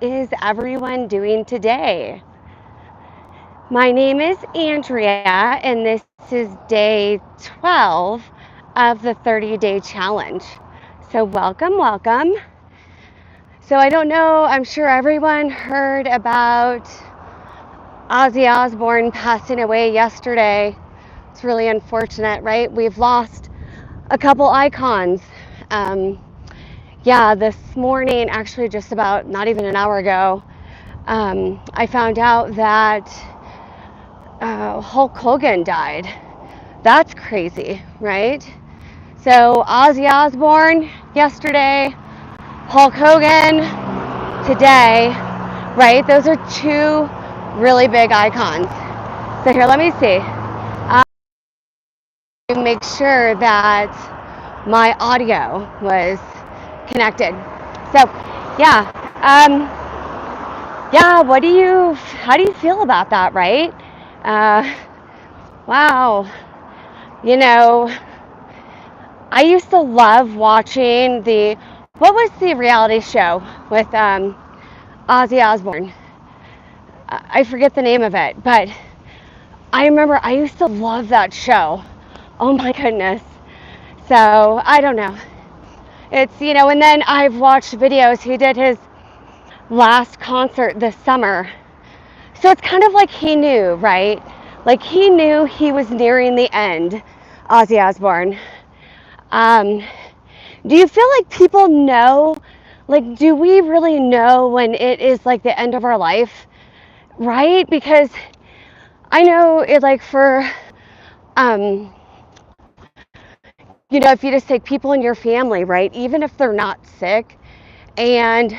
Is everyone doing today? My name is Andrea, and this is day 12 of the 30-day challenge. So, welcome. So, I don't know, I'm sure everyone heard about Ozzy Osbourne passing away yesterday. It's really unfortunate, right? We've lost a couple icons. Um, this morning, actually, just about not even an hour ago, I found out that Hulk Hogan died. That's crazy, right? So Ozzy Osbourne yesterday, Hulk Hogan today, right? Those are two really big icons. So here, let me see. Make sure that my audio was connected. So, yeah, um, how do you feel about that, right? Uh, wow, you know, I used to love watching what was the reality show with Ozzy Osbourne? I forget the name of it, but I remember I used to love that show. Oh my goodness. So I don't know. And then I've watched videos. He did his last concert this summer. So it's kind of like he knew, right? Like he knew he was nearing the end, Ozzy Osbourne. Um, Do you feel like people know, like, do we really know when it is like the end of our life, right? Because I know it, like, um, if you just take people in your family, right, even if they're not sick, and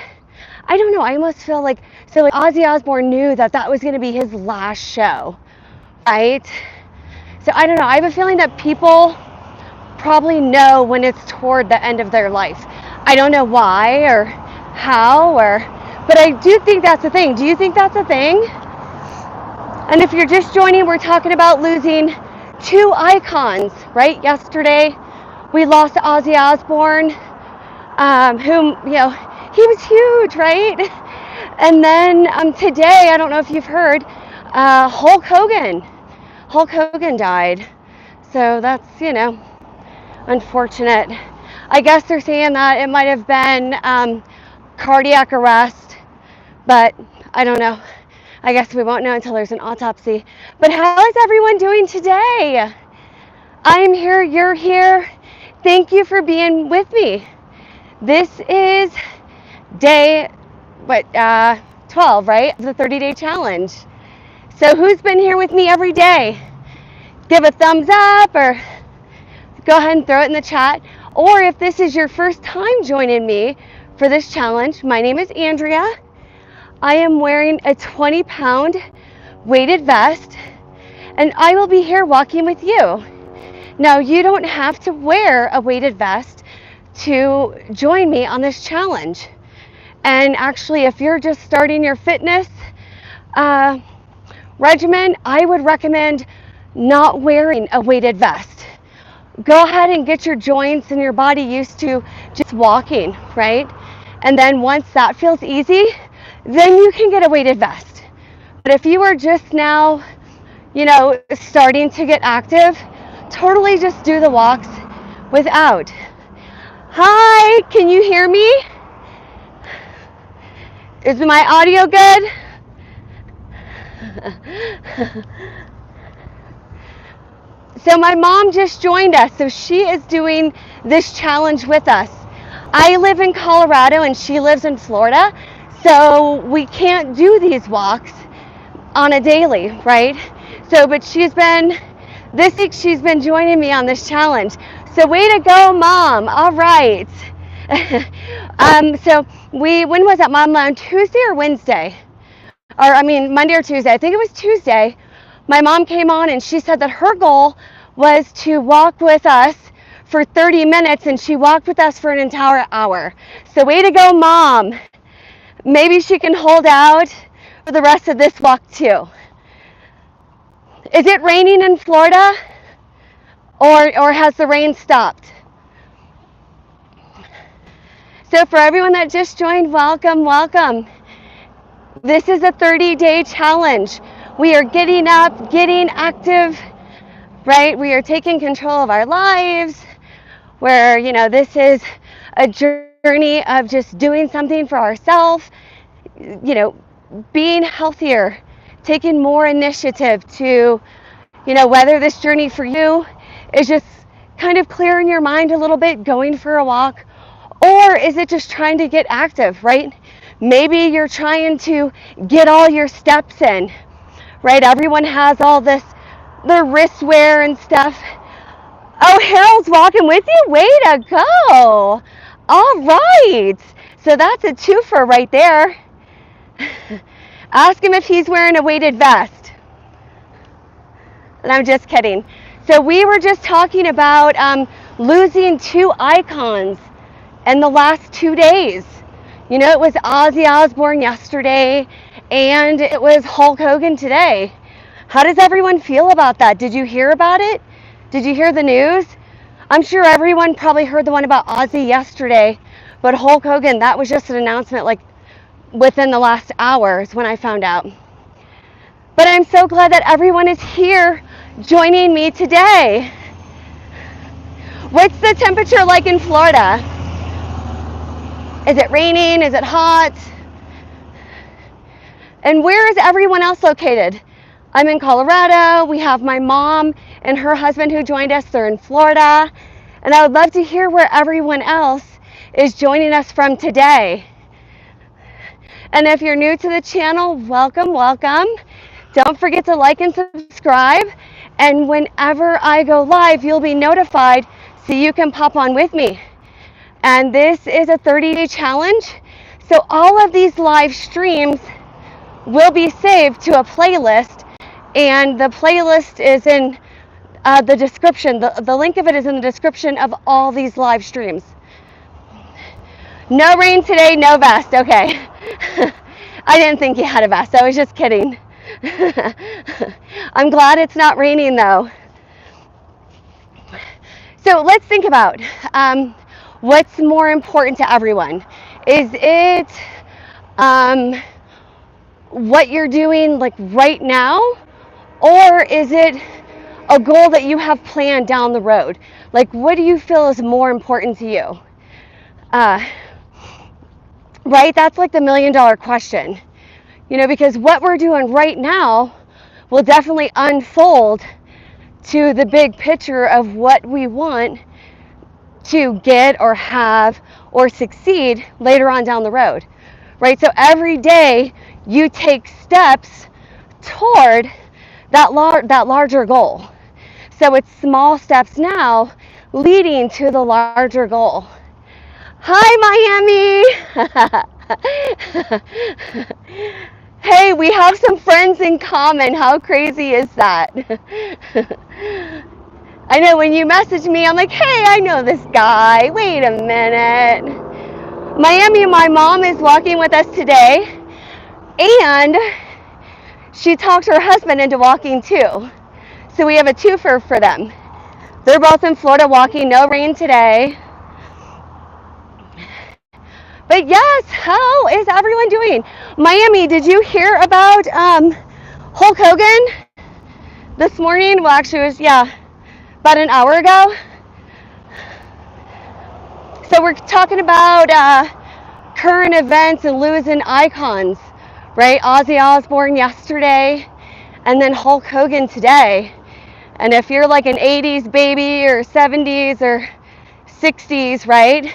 I don't know, I almost feel like, so like Ozzy Osbourne knew that that was going to be his last show, right? So I don't know, I have a feeling that people probably know when it's toward the end of their life. I don't know why or how but I do think that's a thing. Do you think that's a thing? And if you're just joining, we're talking about losing two icons, right? Yesterday, we lost Ozzy Osbourne, whom, he was huge, right? And then today, I don't know if you've heard, Hulk Hogan. Hulk Hogan died. So that's, unfortunate. I guess they're saying that it might have been cardiac arrest, but I don't know. I guess we won't know until there's an autopsy. But how is everyone doing today? I'm here, you're here. Thank you for being with me. This is day, 12, right? The 30-day challenge. So who's been here with me every day? Give a thumbs up or go ahead and throw it in the chat. Or if this is your first time joining me for this challenge, my name is Andrea. I am wearing a 20-pound weighted vest, and I will be here walking with you. Now, you don't have to wear a weighted vest to join me on this challenge. And actually, if you're just starting your fitness regimen, I would recommend not wearing a weighted vest. Go ahead and get your joints and your body used to just walking, right? And then once that feels easy, then you can get a weighted vest. But if you are just now, starting to get active, totally just do the walks without. Hi, can you hear me? Is my audio good? So my mom just joined us, so she is doing this challenge with us. I live in Colorado and she lives in Florida, so we can't do these walks on a daily, right? So, but this week she's been joining me on this challenge. So way to go, Mom. All right. When was that, Mom? On Tuesday or Wednesday? Monday or Tuesday. I think it was Tuesday. My mom came on and she said that her goal was to walk with us for 30 minutes, and she walked with us for an entire hour. So way to go, Mom. Maybe she can hold out for the rest of this walk too. Is it raining in Florida? Or has the rain stopped? So for everyone that just joined, welcome. This is a 30-day challenge. We are getting up, getting active, right? We are taking control of our lives, where, this is a journey of just doing something for ourselves, being healthier, taking more initiative to, whether this journey for you is just kind of clearing your mind a little bit, going for a walk, or is it just trying to get active, right? Maybe you're trying to get all your steps in, right? Everyone has all this, the wrist wear and stuff. Oh, Harold's walking with you? Way to go. All right. So that's a twofer right there. Ask him if he's wearing a weighted vest. And I'm just kidding. So we were just talking about losing 2 icons in the last 2 days. It was Ozzy Osbourne yesterday, and it was Hulk Hogan today. How does everyone feel about that? Did you hear about it? Did you hear the news? I'm sure everyone probably heard the one about Ozzy yesterday, but Hulk Hogan, that was just an announcement like within the last hours when I found out. But I'm so glad that everyone is here joining me today. What's the temperature like in Florida? Is it raining? Is it hot? And where is everyone else located? I'm in Colorado. We have my mom and her husband who joined us. They're in Florida. And I would love to hear where everyone else is joining us from today. And if you're new to the channel, welcome, welcome. Don't forget to like and subscribe. And whenever I go live, you'll be notified so you can pop on with me. And this is a 30-day challenge. So all of these live streams will be saved to a playlist, and the playlist is in the description. The link of it is in the description of all these live streams. No rain today, no vest. Okay. I didn't think you had a vest. I was just kidding. I'm glad it's not raining though. So let's think about what's more important to everyone. Is it what you're doing like right now, or is it a goal that you have planned down the road? Like, what do you feel is more important to you? Right? That's like the $1 million question. Because what we're doing right now will definitely unfold to the big picture of what we want to get or have or succeed later on down the road. Right? So every day you take steps toward that larger goal. So it's small steps now leading to the larger goal. Hi, Miami. Hey, we have some friends in common. How crazy is that? I know when you message me, I'm like, hey, I know this guy. Wait a minute. Miami, my mom is walking with us today, and she talked her husband into walking too. So we have a twofer for them. They're both in Florida walking, no rain today. But yes, how is everyone doing? Miami, did you hear about Hulk Hogan this morning? Well, actually, it was, about an hour ago. So we're talking about current events and losing icons, right? Ozzy Osbourne yesterday, and then Hulk Hogan today. And if you're like an 80s baby or 70s or 60s, right?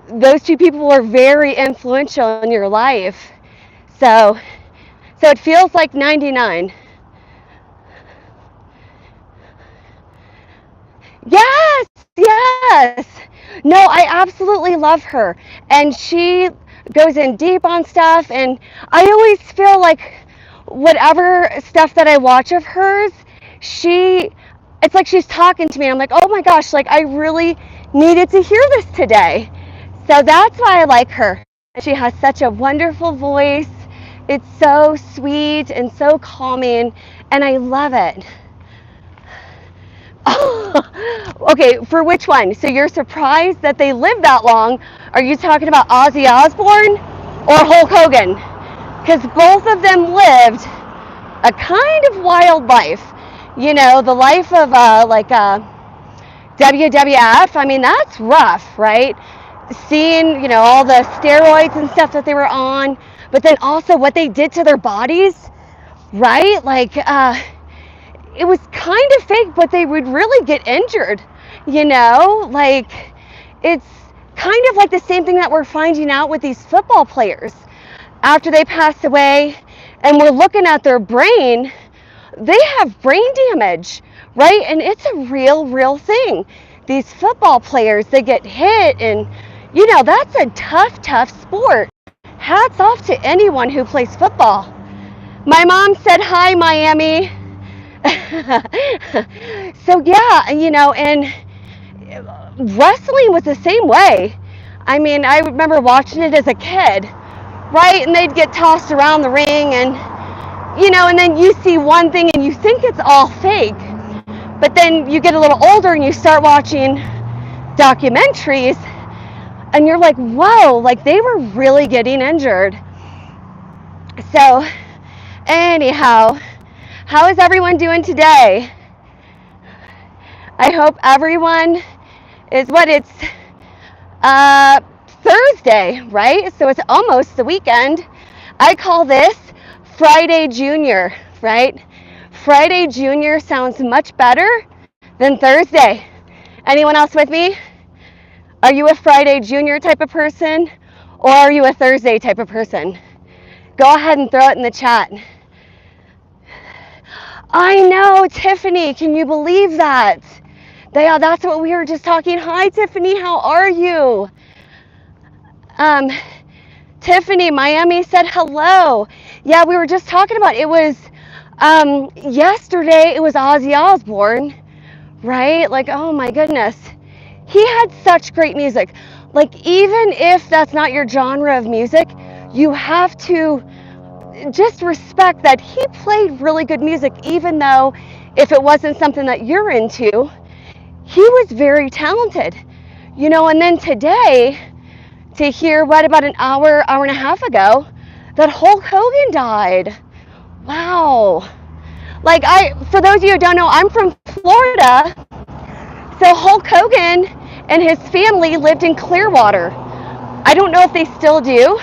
Those two people were very influential in your life. So it feels like 99. Yes. No, I absolutely love her. And she goes in deep on stuff. And I always feel like whatever stuff that I watch of hers, it's like she's talking to me. I'm like, oh my gosh, like I really needed to hear this today. So that's why I like her. She has such a wonderful voice. It's so sweet and so calming, and I love it. Okay, for which one? So you're surprised that they lived that long? Are you talking about Ozzy Osbourne or Hulk Hogan? because both of them lived a kind of wild life. You know, the life of WWF. I mean, that's rough, right? Seeing, you know, all the steroids and stuff that they were on, but then also what they did to their bodies, right? Like, it was kind of fake, but they would really get injured, you know? Like, it's kind of like the same thing that we're finding out with these football players. After they pass away and we're looking at their brain, they have brain damage, right? And it's a real thing. These football players, they get hit, and, you know, that's a tough sport. Hats off to anyone who plays football. My mom said, hi, Miami. So yeah, you know, and wrestling was the same way. I mean, I remember watching it as a kid, right? And they'd get tossed around the ring, and, you know, and then you see one thing and you think it's all fake. But then you get a little older and you start watching documentaries and you're like, whoa, like they were really getting injured. So anyhow, how is everyone doing today? I hope everyone is it's Thursday, right? So it's almost the weekend. I call this Friday Junior, right? Friday Junior sounds much better than Thursday. Anyone else with me? Are you a Friday Junior type of person, or are you a Thursday type of person? Go ahead and throw it in the chat. I know, Tiffany, can you believe that? That's what we were just talking. Hi, Tiffany, how are you? Tiffany, Miami said hello. Yeah, we were just talking about it. Was yesterday, it was Ozzy Osbourne, right? Like, oh my goodness. He had such great music. Like, even if that's not your genre of music, you have to just respect that he played really good music, even though if it wasn't something that you're into, he was very talented, you know. And then today, to hear about an hour and a half ago, that Hulk Hogan died. Wow. Like, for those of you who don't know, I'm from Florida. So Hulk Hogan and his family lived in Clearwater. I don't know if they still do,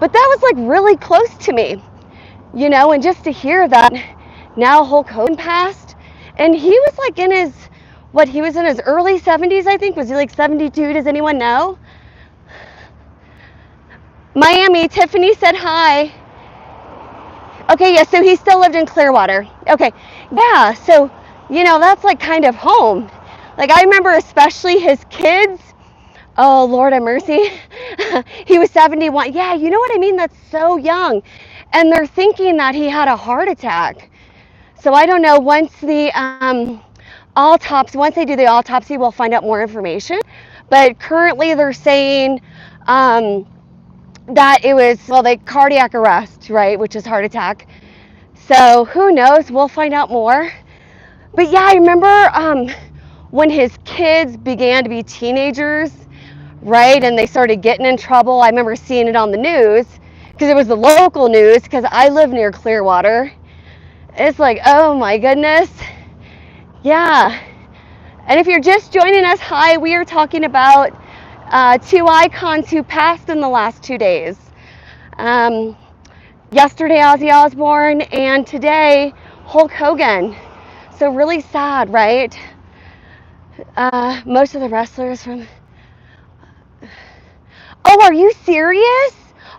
but that was like really close to me, you know. And just to hear that now Hulk Hogan passed, and he was like in his, he was in his early 70s, I think. Was he like 72? Does anyone know? Miami, Tiffany said hi. Okay, yeah, so he still lived in Clearwater. Okay, yeah, so, you know, that's like kind of home. Like, I remember especially his kids. Oh, Lord have mercy. He was 71. Yeah, you know what I mean? That's so young. And they're thinking that he had a heart attack. So I don't know, once the once they do the autopsy, we'll find out more information. But currently they're saying that it was, the cardiac arrest, right, which is heart attack. So who knows? We'll find out more. But yeah, I remember when his kids began to be teenagers, right, and they started getting in trouble. I remember seeing it on the news, because it was the local news, because I live near Clearwater. It's like, oh my goodness. Yeah. And if you're just joining us, hi, we are talking about two icons who passed in the last 2 days. Yesterday, Ozzy Osbourne, and today, Hulk Hogan. So really sad, right? Most of the wrestlers from... Oh, are you serious?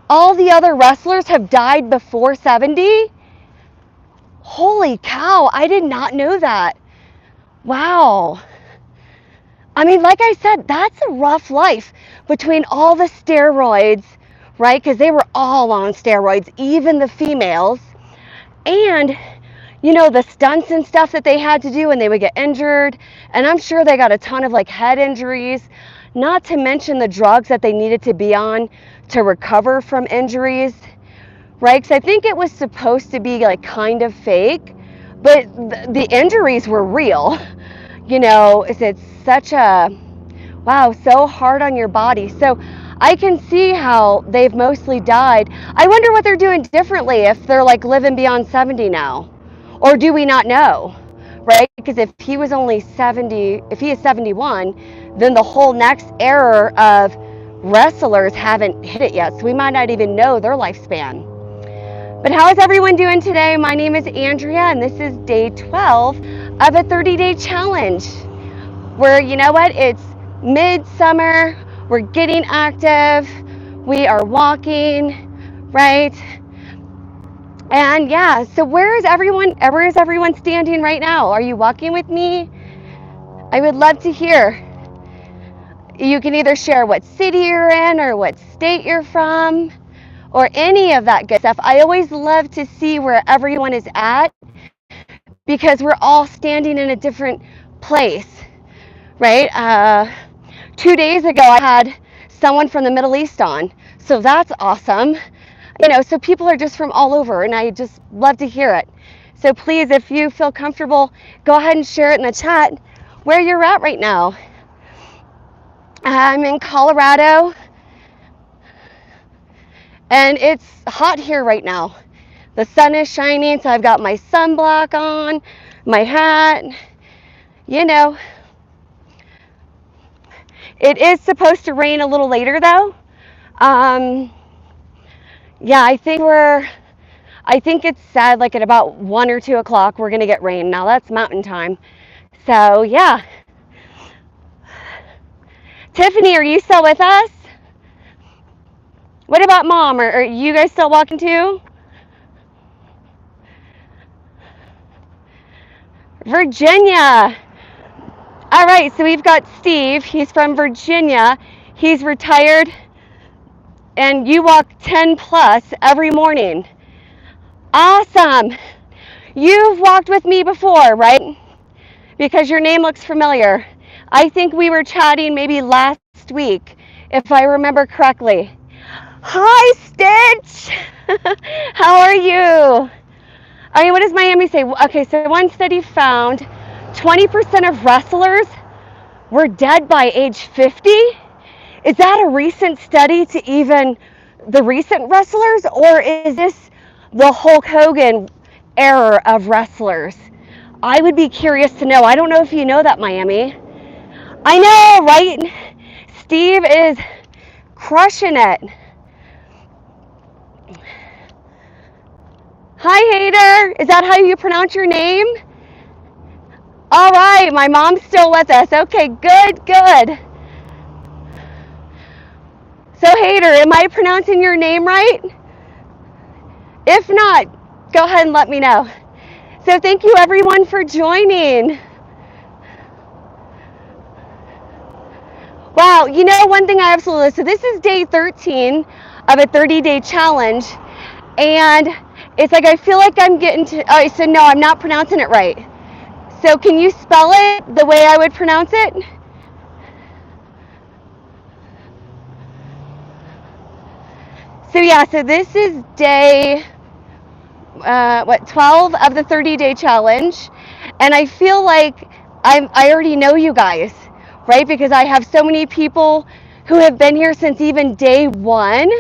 All the other wrestlers have died before 70? Holy cow, I did not know that. Wow. I mean, like I said, that's a rough life between all the steroids, right? Because they were all on steroids, even the females. And, you know, the stunts and stuff that they had to do, and they would get injured. And I'm sure they got a ton of like head injuries, not to mention the drugs that they needed to be on to recover from injuries, right? Because I think it was supposed to be like kind of fake, but the injuries were real. You know, it's such a, wow, so hard on your body. So I can see how they've mostly died. I wonder what they're doing differently if they're like living beyond 70 now. Or do we not know? Right? Because if he was only 70, if he is 71, then the whole next era of wrestlers haven't hit it yet. So we might not even know their lifespan. But how is everyone doing today? My name is Andrea, and this is day 12 of a 30-day challenge. Where, you know what, it's midsummer, we're getting active, we are walking, right? And yeah, so where is everyone standing right now? Are you walking with me? I would love to hear. You can either share what city you're in or what state you're from or any of that good stuff. I always love to see where everyone is at because we're all standing in a different place, right? 2 days ago, I had someone from the Middle East on, so that's awesome. You know, so people are just from all over, and I just love to hear it. So please, if you feel comfortable, go ahead and share it in the chat where you're at right now. I'm in Colorado, and it's hot here right now. The sun is shining, so I've got my sunblock on, my hat, you know. It is supposed to rain a little later though. Yeah, I think it's said like at about 1 or 2 o'clock we're gonna get rain. Now that's mountain time. So yeah. Tiffany, are you still with us? What about mom? Are you guys still walking too? Virginia. All right, so we've got Steve. He's from Virginia. He's retired, and you walk 10 plus every morning. Awesome. You've walked with me before, right? Because your name looks familiar. I think we were chatting maybe last week, if I remember correctly. Hi, Stitch. How are you? I mean, what does Miami say? Okay, so one study found 20% of wrestlers were dead by age 50. Is that a recent study to even the recent wrestlers, or is this the Hulk Hogan era of wrestlers? I would be curious to know. I don't know if you know that, Miami. I know, right? Steve is crushing it. Hi, Hader. Is that how you pronounce your name? All right, my mom's still with us. Okay, good, good. So, Hader, am I pronouncing your name right? If not, go ahead and let me know. So, thank you everyone for joining. Wow, you know, one thing I absolutely, so this is day 13 of a 30-day challenge, and it's like I feel like I'm getting to, oh, so no, I'm not pronouncing it right. So can you spell it the way I would pronounce it? So yeah, so this is day, 12 of the 30-day challenge, and I feel like I already know you guys, right? Because I have so many people who have been here since even day one,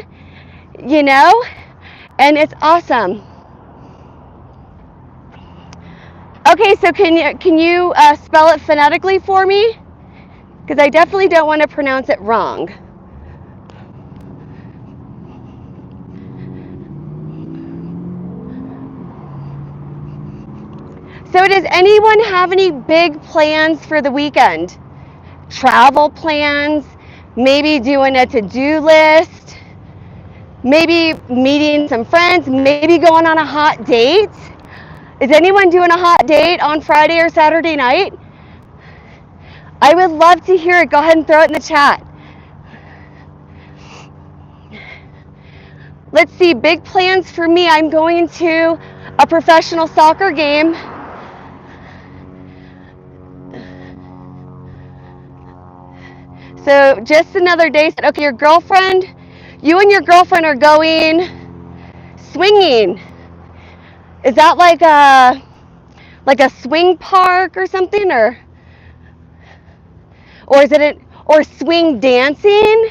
you know, and it's awesome. Okay, so can you spell it phonetically for me? Because I definitely don't want to pronounce it wrong. So does anyone have any big plans for the weekend? Travel plans, maybe doing a to-do list, maybe meeting some friends, maybe going on a hot date. Is anyone doing a hot date on Friday or Saturday night? I would love to hear it. Go ahead and throw it in the chat. Let's see, big plans for me. I'm going to a professional soccer game. So just another day. Okay, you and your girlfriend are going swinging. Is that like a swing park or something, or is it or swing dancing?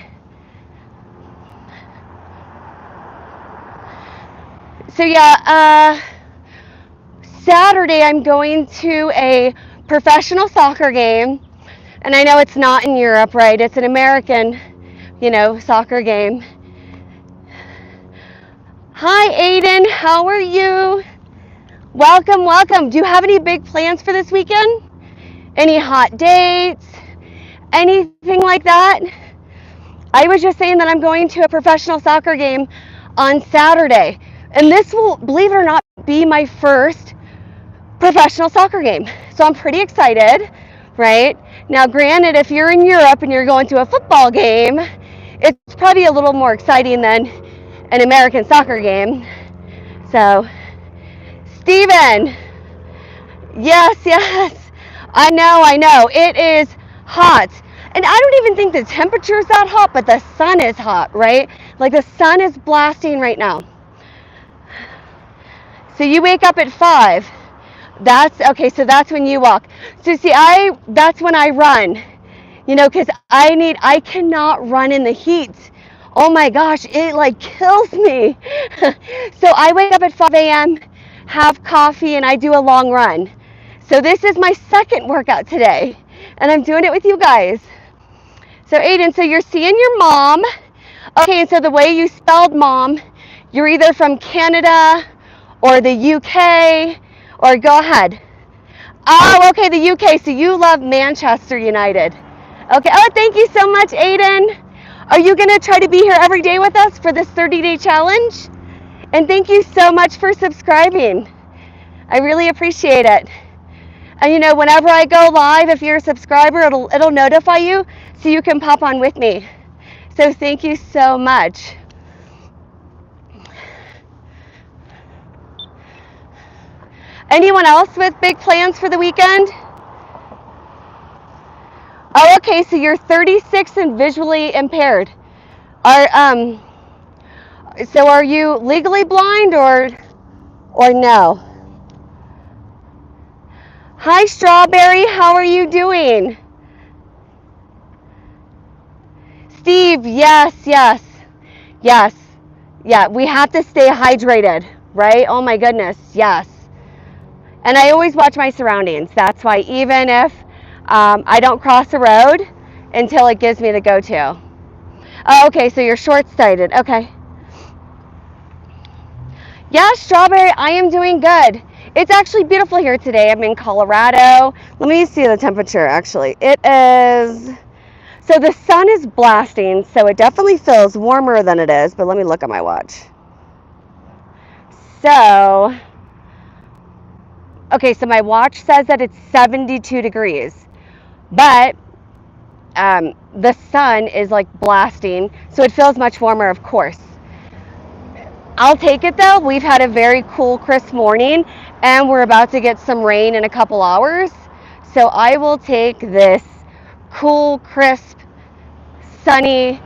So yeah, Saturday I'm going to a professional soccer game, and I know it's not in Europe, right? It's an American, soccer game. Hi Aiden, how are you? Welcome, welcome. Do you have any big plans for this weekend? Any hot dates? Anything like that? I was just saying that I'm going to a professional soccer game on Saturday, and this will, believe it or not, be my first professional soccer game. So I'm pretty excited, right? Now, granted, if you're in Europe and you're going to a football game, it's probably a little more exciting than an American soccer game. So, Steven, yes, I know. It is hot. And I don't even think the temperature is that hot, but the sun is hot, right? Like the sun is blasting right now. So you wake up at 5. That's okay. So that's when you walk. So see, that's when I run, because I cannot run in the heat. Oh my gosh, it like kills me. So I wake up at 5 a.m., have coffee, and I do a long run. So this is my second workout today, and I'm doing it with you guys. So Aiden, so you're seeing your mom. Okay, and so the way you spelled mom, you're either from Canada or the UK, or go ahead. Oh, okay, the UK. So you love Manchester United. Okay. Oh, thank you so much, Aiden. Are you going to try to be here every day with us for this 30-day challenge? And thank you so much for subscribing. I really appreciate it. And whenever I go live, if you're a subscriber, it'll notify you so you can pop on with me. So thank you so much. Anyone else with big plans for the weekend? Oh, okay, so you're 36 and visually impaired. So are you legally blind or no? Hi, Strawberry, how are you doing? Steve, yes. Yeah, we have to stay hydrated, right? Oh my goodness, yes. And I always watch my surroundings. That's why even if I don't cross the road until it gives me the go-to. Oh, okay, so you're short-sighted. Okay. Yeah, Strawberry, I am doing good. It's actually beautiful here today. I'm in Colorado. Let me see the temperature, actually. It is... So the sun is blasting, so it definitely feels warmer than it is. But let me look at my watch. So... Okay, so my watch says that it's 72 degrees. But the sun is like blasting, so it feels much warmer, of course. I'll take it though. We've had a very cool, crisp morning, and we're about to get some rain in a couple hours. So I will take this cool, crisp, sunny,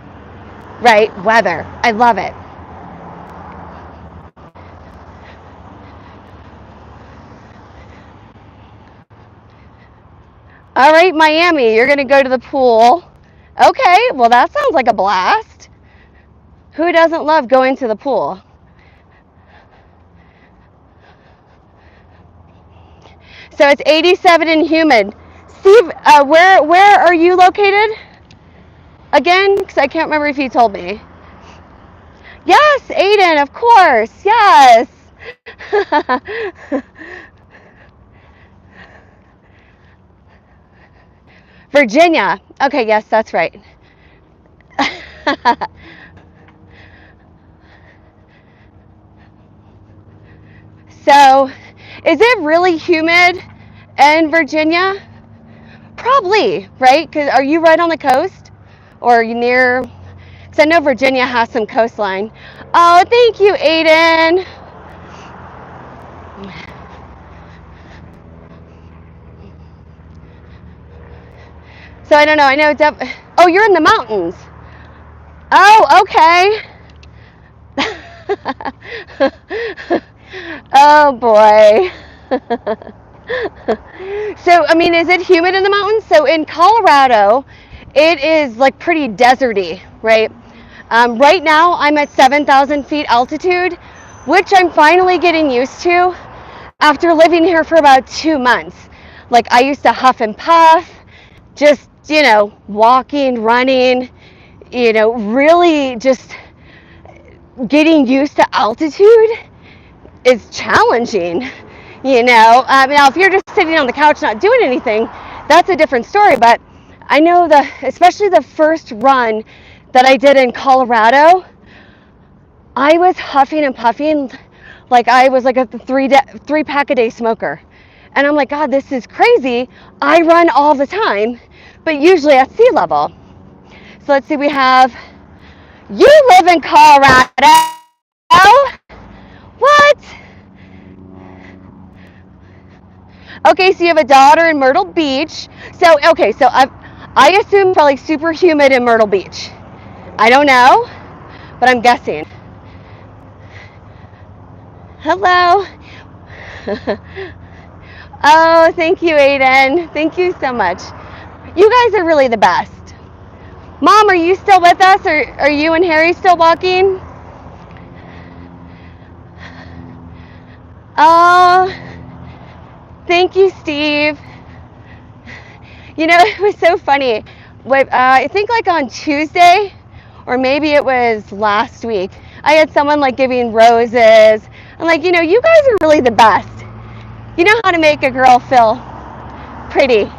right, weather. I love it. All right, Miami, you're going to go to the pool. Okay, well, that sounds like a blast. Who doesn't love going to the pool? So it's 87 and humid. Steve, where are you located? Again, because I can't remember if you told me. Yes, Aiden, of course. Yes. Virginia. Okay, yes, that's right. So, is it really humid in Virginia? Probably, right? Because are you right on the coast? Or are you near? Because I know Virginia has some coastline. Oh, thank you, Aiden. So I don't know. I know. Oh, you're in the mountains. Oh, okay. Oh boy. So, I mean, is it humid in the mountains? So in Colorado, it is like pretty deserty, right? Right now, I'm at 7,000 feet altitude, which I'm finally getting used to after living here for about 2 months. Like, I used to huff and puff, just, walking, running, really just getting used to altitude is challenging. Now if you're just sitting on the couch not doing anything, that's a different story. But I know especially the first run that I did in Colorado, I was huffing and puffing like I was like a three pack a day smoker. And I'm like, God, this is crazy. I run all the time, but usually at sea level. So let's see, we have, you live in Colorado. What? Okay, so you have a daughter in Myrtle Beach. So I assume probably super humid in Myrtle Beach. I don't know, but I'm guessing. Hello. Oh, thank you, Aiden. Thank you so much. You guys are really the best. Mom, are you still with us, or are you and Harry still walking? Oh, thank you, Steve. It was so funny. I think like on Tuesday, or maybe it was last week, I had someone like giving roses. I'm like, you guys are really the best. You know how to make a girl feel pretty.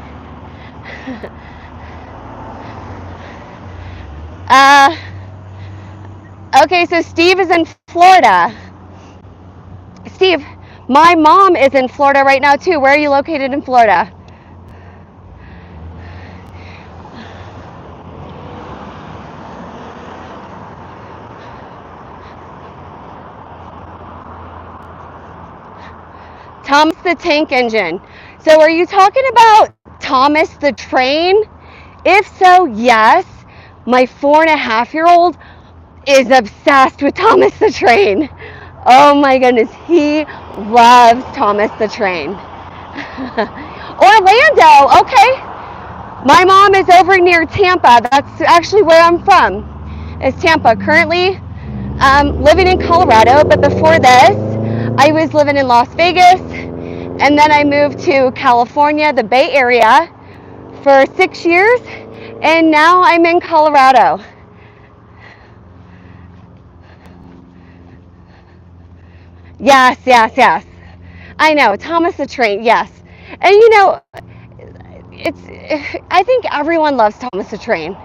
Okay, so Steve is in Florida. Steve, my mom is in Florida right now too. Where are you located in Florida? Thomas the Tank Engine. So are you talking about Thomas the Train? If so, yes. My 4.5-year-old is obsessed with Thomas the Train. Oh my goodness, he loves Thomas the Train. Orlando, okay. My mom is over near Tampa. That's actually where I'm from, is Tampa. Currently living in Colorado, but before this, I was living in Las Vegas, and then I moved to California, the Bay Area, for 6 years, and now I'm in Colorado. Yes. I know, Thomas the Train, yes. And I think everyone loves Thomas the Train,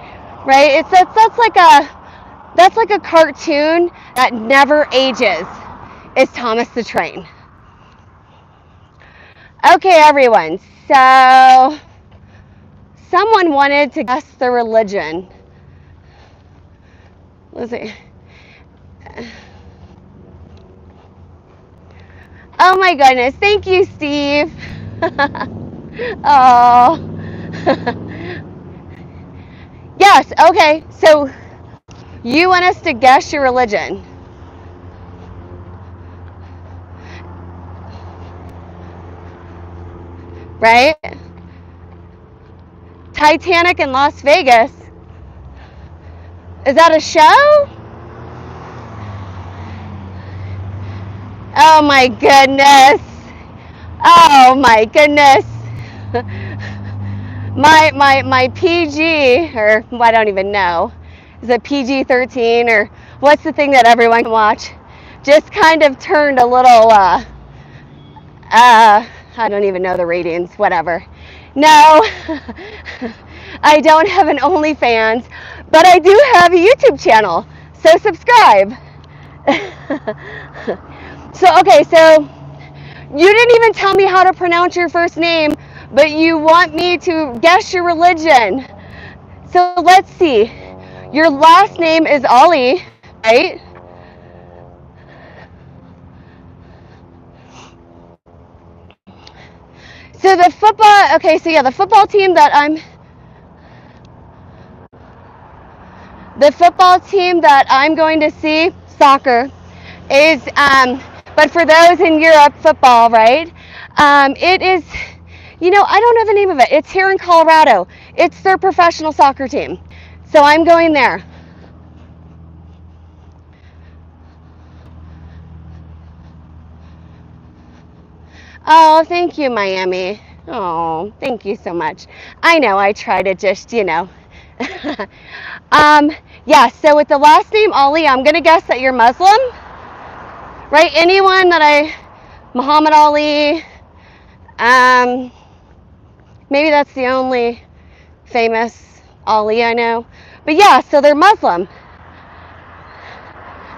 right? That's like a cartoon that never ages, is Thomas the Train. Okay, everyone, so someone wanted to guess the religion. Let's see. Oh my goodness, thank you, Steve. Oh. Yes, okay, so you want us to guess your religion. Right? Titanic in Las Vegas. Is that a show? Oh my goodness. Oh my goodness. My PG, or I don't even know. Is it PG-13, or what's the thing that everyone can watch? Just kind of turned a little I don't even know the ratings, whatever. No, I don't have an OnlyFans, but I do have a YouTube channel, so subscribe. So you didn't even tell me how to pronounce your first name, but you want me to guess your religion. So let's see. Your last name is Ali, right? So the football team that I'm going to see, soccer, is, but for those in Europe, football, right? It is, I don't know the name of it. It's here in Colorado. It's their professional soccer team. So I'm going there. Oh, thank you, Miami. Oh, thank you so much. I know I try to just, um, yeah, so with the last name Ali, I'm going to guess that you're Muslim, right? Anyone that Muhammad Ali, um, maybe that's the only famous Ali I know. But yeah, so they're Muslim.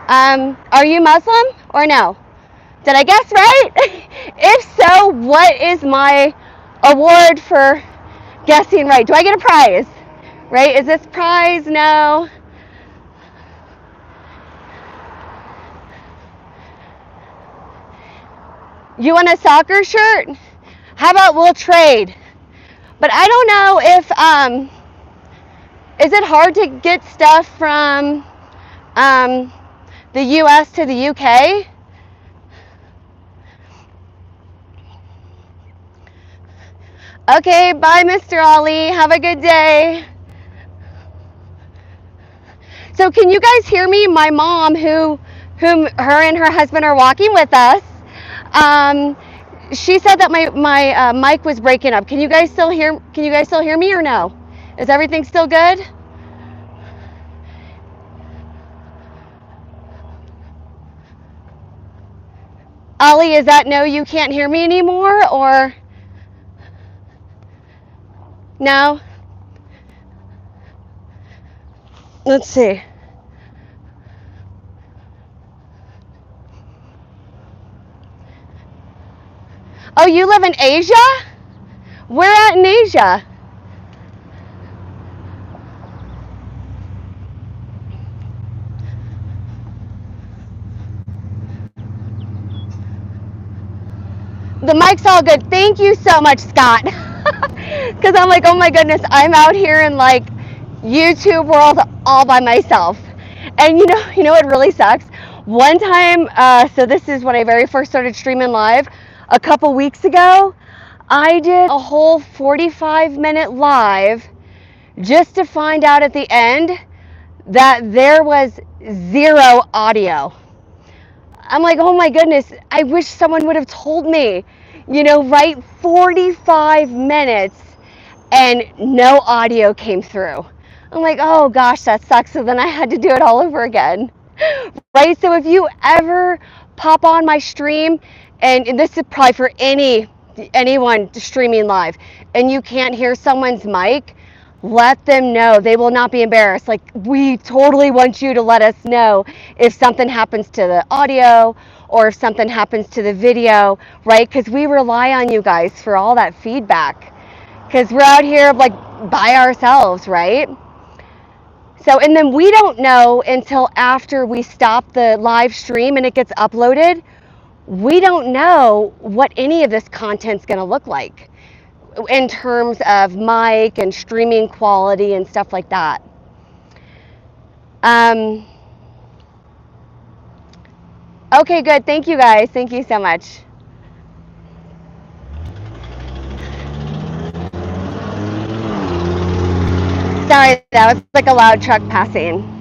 Are you Muslim or no? Did I guess right? If so, what is my award for guessing right? Do I get a prize? Right? Is this prize? No. You want a soccer shirt? How about we'll trade? But I don't know if is it hard to get stuff from the US to the UK? Okay, bye Mr. Ali. Have a good day. So can you guys hear me? My mom, whom her and her husband are walking with us, um, she said that my mic was breaking up. Can you guys still hear? Can you guys still hear me or no? Is everything still good? Ali, is that no? You can't hear me anymore, or no? Let's see. Oh, you live in Asia? Where at in Asia? The mic's all good. Thank you so much, Scott. Because I'm like, oh my goodness, I'm out here in like YouTube world all by myself. And you know what really sucks? One time, so this is when I very first started streaming live a couple weeks ago. I did a whole 45-minute live just to find out at the end that there was zero audio. I'm like, oh my goodness, I wish someone would have told me, right? 45 minutes and no audio came through. I'm like, oh gosh, that sucks. So then I had to do it all over again, right? So if you ever pop on my stream, and this is probably for anyone streaming live, and you can't hear someone's mic, let them know. They will not be embarrassed. Like, we totally want you to let us know if something happens to the audio or if something happens to the video, right? Because we rely on you guys for all that feedback, because we're out here like by ourselves, right? So, and then we don't know until after we stop the live stream and it gets uploaded. We don't know what any of this content's going to look like in terms of mic and streaming quality and stuff like that. Okay, good. Thank you guys. Thank you so much. Sorry, that was like a loud truck passing.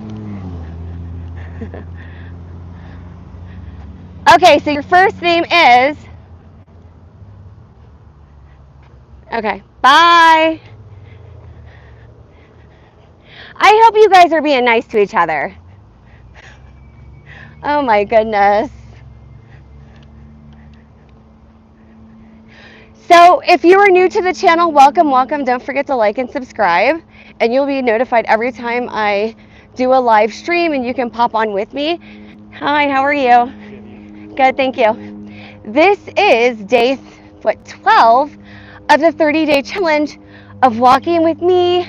Okay, so your first name is... Okay, bye. I hope you guys are being nice to each other. Oh my goodness. So if you are new to the channel, welcome, welcome. Don't forget to like and subscribe, and you'll be notified every time I do a live stream, and you can pop on with me. Hi, how are you? Good, thank you. This is day 12 of the 30-day challenge of walking with me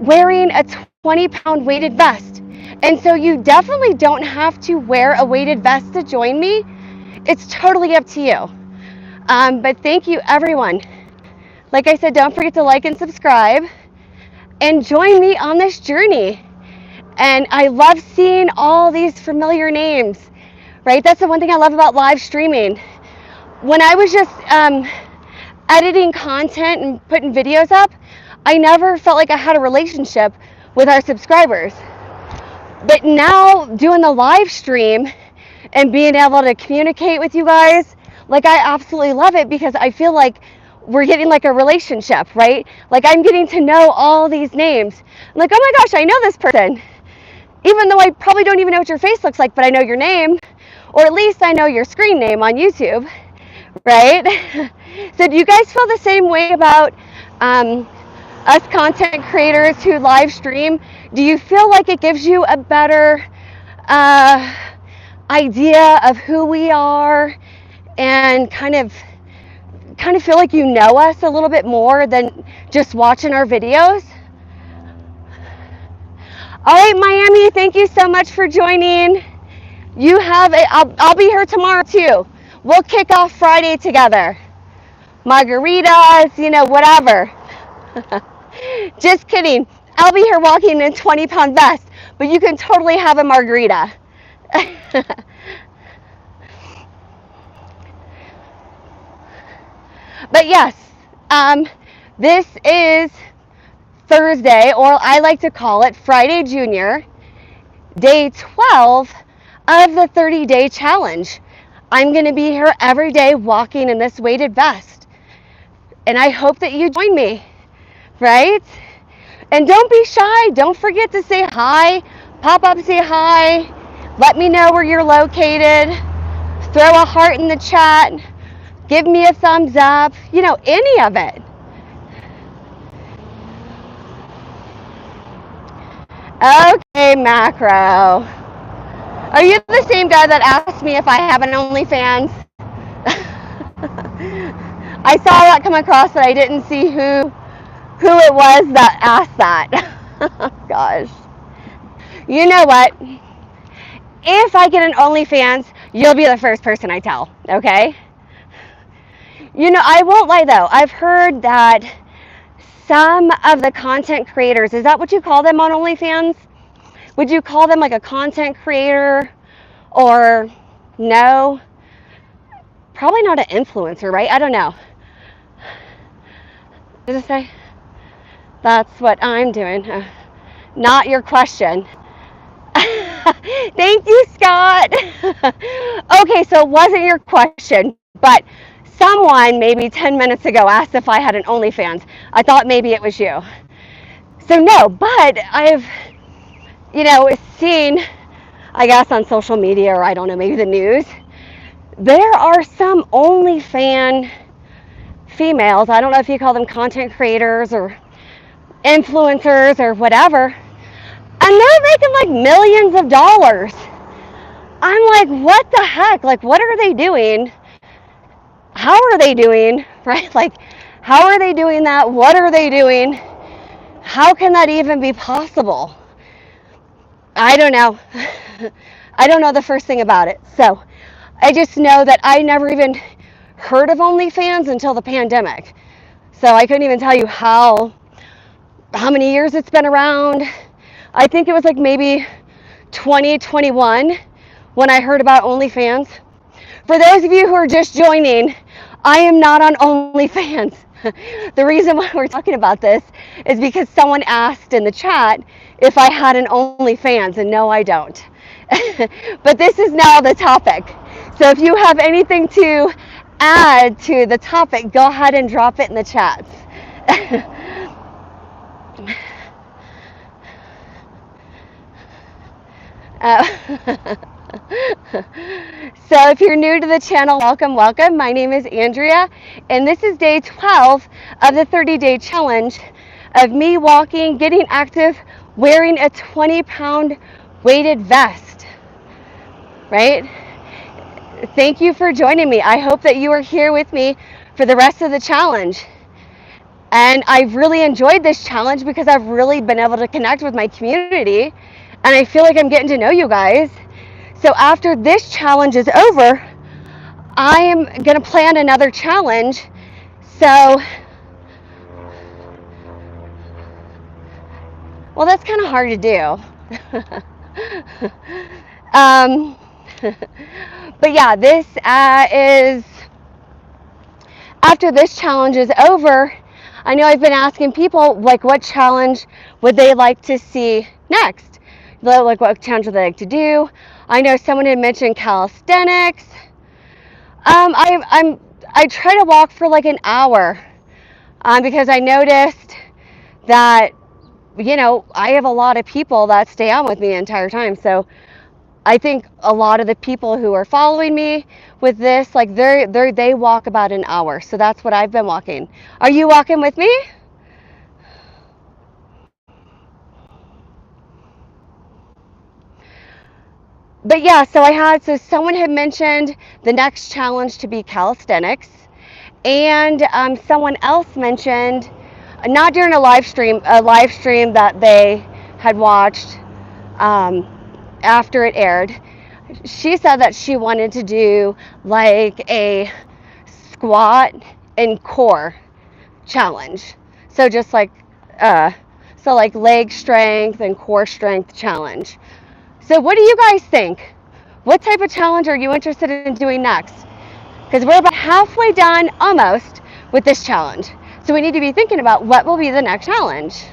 wearing a 20-pound weighted vest. And so you definitely don't have to wear a weighted vest to join me. It's totally up to you. But thank you, everyone. Like I said, don't forget to like and subscribe and join me on this journey. And I love seeing all these familiar names, right? That's the one thing I love about live streaming. When I was just editing content and putting videos up, I never felt like I had a relationship with our subscribers. But now doing the live stream and being able to communicate with you guys, Like, I absolutely love it because I feel like we're getting like a relationship, right? Like, I'm getting to know all these names. I'm like, oh my gosh, I know this person. Even though I probably don't even know what your face looks like, but I know your name, or at least I know your screen name on YouTube, right? So do you guys feel the same way about us content creators who live stream? Do you feel like it gives you a better idea of who we are and kind of feel like you know us a little bit more than just watching our videos? All right, Miami, thank you so much for joining. You have it. I'll be here tomorrow too. We'll kick off Friday together. Margaritas, whatever. Just kidding. I'll be here walking in a 20-pound vest, but you can totally have a margarita. But yes, this is Thursday, or I like to call it Friday Junior, day 12 of the 30-day challenge. I'm going to be here every day walking in this weighted vest. And I hope that you join me, right? And don't be shy. Don't forget to say hi. Pop up, say hi. Let me know where you're located. Throw a heart in the chat. Give me a thumbs up. Any of it. Okay, Macro. Are you the same guy that asked me if I have an OnlyFans? I saw that come across, but I didn't see who it was that asked that. Gosh. You know what? If I get an OnlyFans, you'll be the first person I tell, okay? I won't lie though. I've heard that some of the content creators, is that what you call them on OnlyFans? Would you call them like a content creator or no? Probably not an influencer, right? I don't know. Did it say? That's what I'm doing. Not your question. Thank you, Scott. Okay, so it wasn't your question, but someone maybe 10 minutes ago asked if I had an OnlyFans. I thought maybe it was you. So no, but I've, seen, I guess on social media, or I don't know, maybe the news, there are some OnlyFans females, I don't know if you call them content creators or influencers or whatever, and they're making like millions of dollars. I'm like, what the heck? Like, what are they doing? How are they doing? Right? Like, how are they doing that? What are they doing? How can that even be possible? I don't know. I don't know the first thing about it. So I just know that I never even heard of OnlyFans until the pandemic. So I couldn't even tell you how many years it's been around. I think it was like maybe 2021 when I heard about OnlyFans. For those of you who are just joining, I am not on OnlyFans. The reason why we're talking about this is because someone asked in the chat if I had an OnlyFans, and no, I don't. But this is now the topic. So if you have anything to add to the topic, go ahead and drop it in the chats. So if you're new to the channel, welcome. My name is Andrea, and this is day 12 of the 30-day challenge of me walking, getting active, wearing a 20-pound weighted vest, right? Thank you for joining me. I hope that you are here with me for the rest of the challenge. And I've really enjoyed this challenge because I've really been able to connect with my community, and I feel like I'm getting to know you guys. So after this challenge is over, I am going to plan another challenge. So, well, that's kind of hard to do. But yeah, this is, after this challenge is over, I know I've been asking people, like, what challenge would they like to see next? Like, what challenge would they like to do? I know someone had mentioned calisthenics. I try to walk for like an hour, because I noticed that, I have a lot of people that stay on with me the entire time. So I think a lot of the people who are following me with this, like they walk about an hour. So that's what I've been walking. Are you walking with me? But yeah, so someone had mentioned the next challenge to be calisthenics, and someone else mentioned, not during a live stream that they had watched um, after it aired. She said that she wanted to do like a squat and core challenge. So just like like leg strength and core strength challenge. So what do you guys think? What type of challenge are you interested in doing next? Because we're about halfway done almost with this challenge. So we need to be thinking about what will be the next challenge.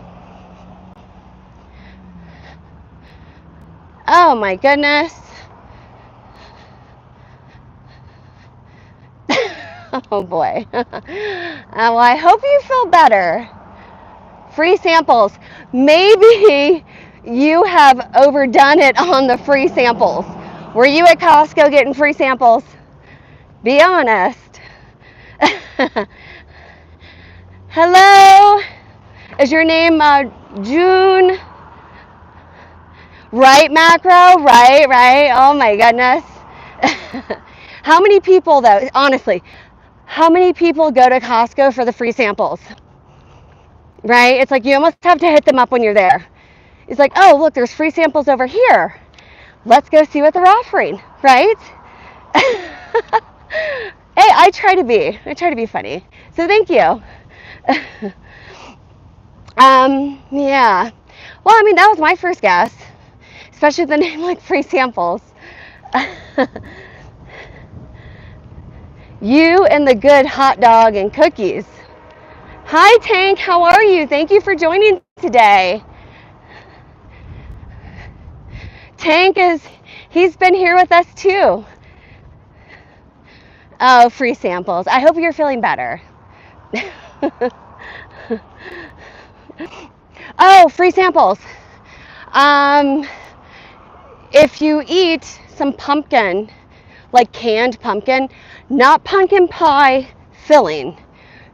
Oh my goodness. Oh boy. Well, I hope you feel better. Free samples. Maybe you have overdone it on the free samples. Were you at Costco getting free samples? Be honest. Hello? Is your name June? Right, Macro? Right. Oh my goodness. How many people, though, honestly, how many people go to Costco for the free samples? Right? It's like you almost have to hit them up when you're there. It's like, oh, look, there's free samples over here. Let's go see what they're offering, right? Hey, I try to be funny. So thank you. Yeah. Well, I mean, that was my first guess, especially the name like free samples. You and the good hot dog and cookies. Hi, Tank. How are you? Thank you for joining today. He's been here with us too. Oh, free samples. I hope you're feeling better. Oh, free samples. If you eat some pumpkin, like canned pumpkin, not pumpkin pie filling,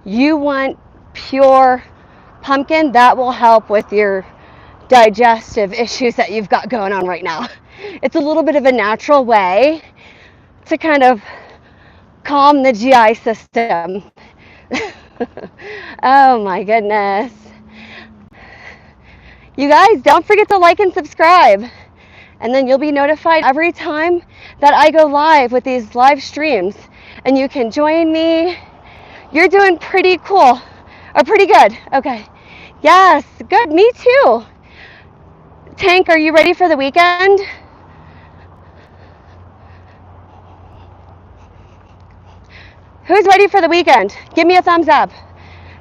you want pure pumpkin, that will help with your digestive issues that you've got going on right now. It's a little bit of a natural way to kind of calm the GI system. Oh my goodness. You guys, don't forget to like and subscribe, and then you'll be notified every time that I go live with these live streams, and you can join me. You're doing pretty cool, or pretty good. Okay. Yes, good. Me too. Tank, are you ready for the weekend? Who's ready for the weekend? Give me a thumbs up,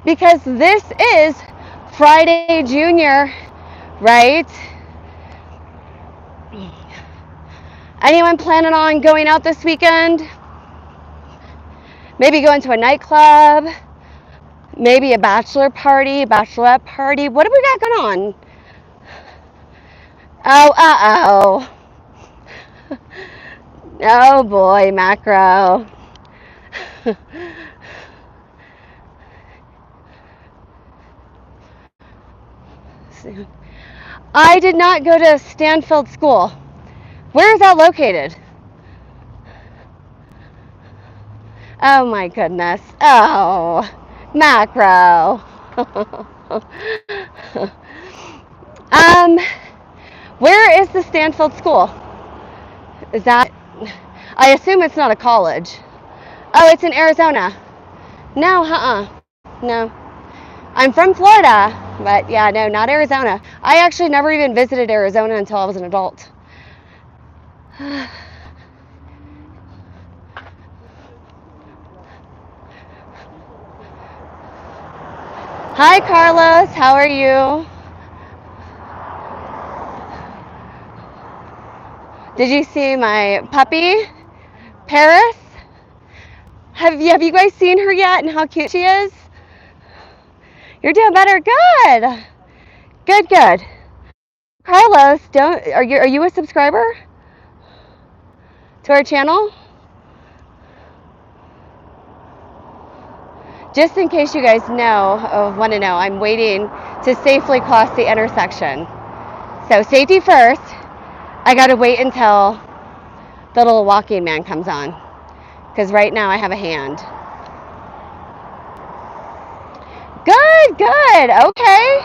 because this is Friday Junior, right? Anyone planning on going out this weekend? Maybe going to a nightclub, maybe a bachelor party, bachelorette party. What have we got going on? Oh, oh boy, Macro. I did not go to Stanfield School. Where is that located? Oh my goodness. Oh, Macro. Where is the Stanfield School? Is that, I assume it's not a college. Oh, it's in Arizona. No, no. I'm from Florida, but yeah, no, not Arizona. I actually never even visited Arizona until I was an adult. Hi, Carlos. How are you? Did you see my puppy, Paris? Have you guys seen her yet and how cute she is? You're doing better. Good. Good, good. Carlos, are you a subscriber to our channel? Just in case you guys want to know, I'm waiting to safely cross the intersection. So safety first. I got to wait until the little walking man comes on, because right now I have a hand. Good, good. Okay.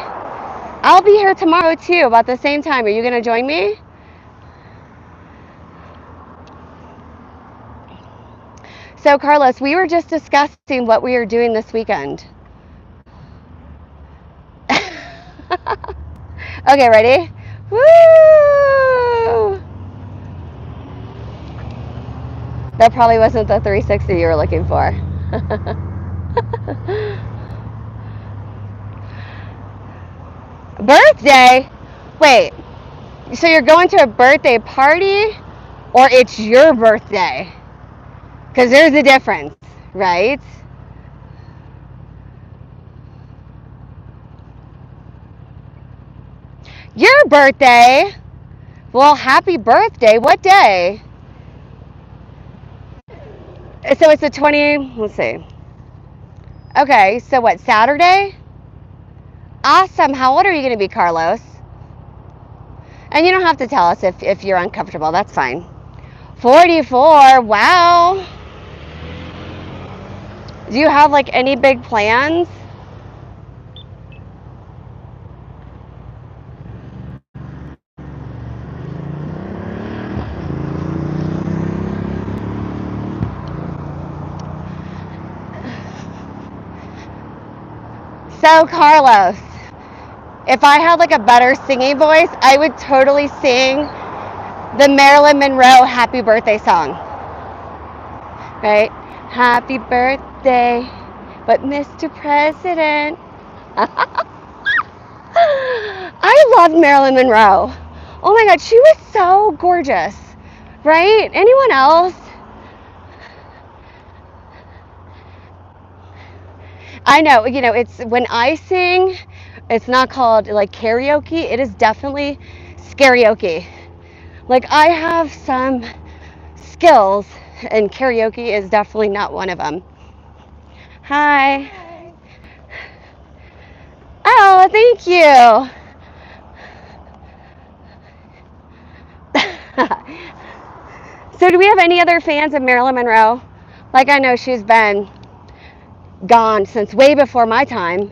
I'll be here tomorrow too, about the same time. Are you going to join me? So Carlos, we were just discussing what we are doing this weekend. Okay, ready? Woo! That probably wasn't the 360 you were looking for. Birthday? Wait, so you're going to a birthday party or it's your birthday? Because there's a difference, right? Your birthday? Well, happy birthday. What day? So it's the 20, let's see. Okay, so what, Saturday? Awesome. How old are you going to be, Carlos? And you don't have to tell us if you're uncomfortable. That's fine. 44. Wow. Do you have like any big plans? So, Carlos, if I had like a better singing voice, I would totally sing the Marilyn Monroe Happy Birthday song. Right? Happy birthday, but Mr. President. I loved Marilyn Monroe. Oh my God, she was so gorgeous. Right? Anyone else? I know, it's when I sing, it's not called like karaoke, it is definitely scarioke. Like I have some skills and karaoke is definitely not one of them. Hi. Oh, thank you. So do we have any other fans of Marilyn Monroe? Like I know she's been gone since way before my time.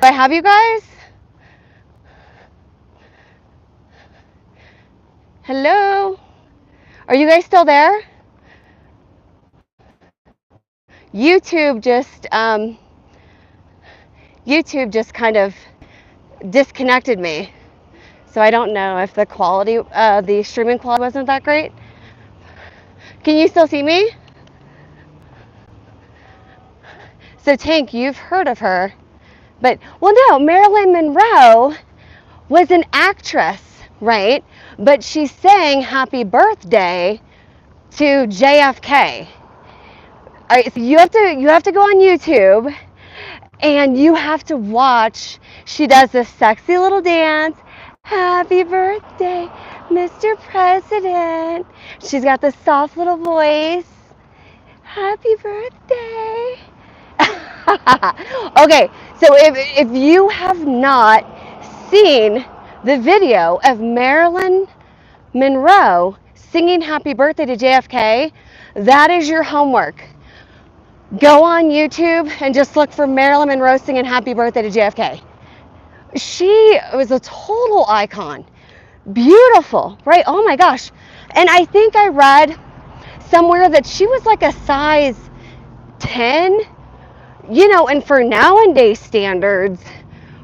But have you guys? Hello? Are you guys still there? YouTube just kind of disconnected me. So I don't know if the quality, the streaming quality wasn't that great. Can you still see me? So Tank, you've heard of her. But, well, no, Marilyn Monroe was an actress, right? But she sang Happy Birthday to JFK. All right, so you have to go on YouTube and you have to watch. She does this sexy little dance. Happy birthday, Mr. President. She's got this soft little voice. Happy birthday. Okay, so if you have not seen the video of Marilyn Monroe singing Happy Birthday to JFK, that is your homework. Go on YouTube and just look for Marilyn Monroe singing Happy Birthday to JFK. She was a total icon. Beautiful, right? Oh my gosh. And I think I read somewhere that she was like a size 10, and for nowadays standards,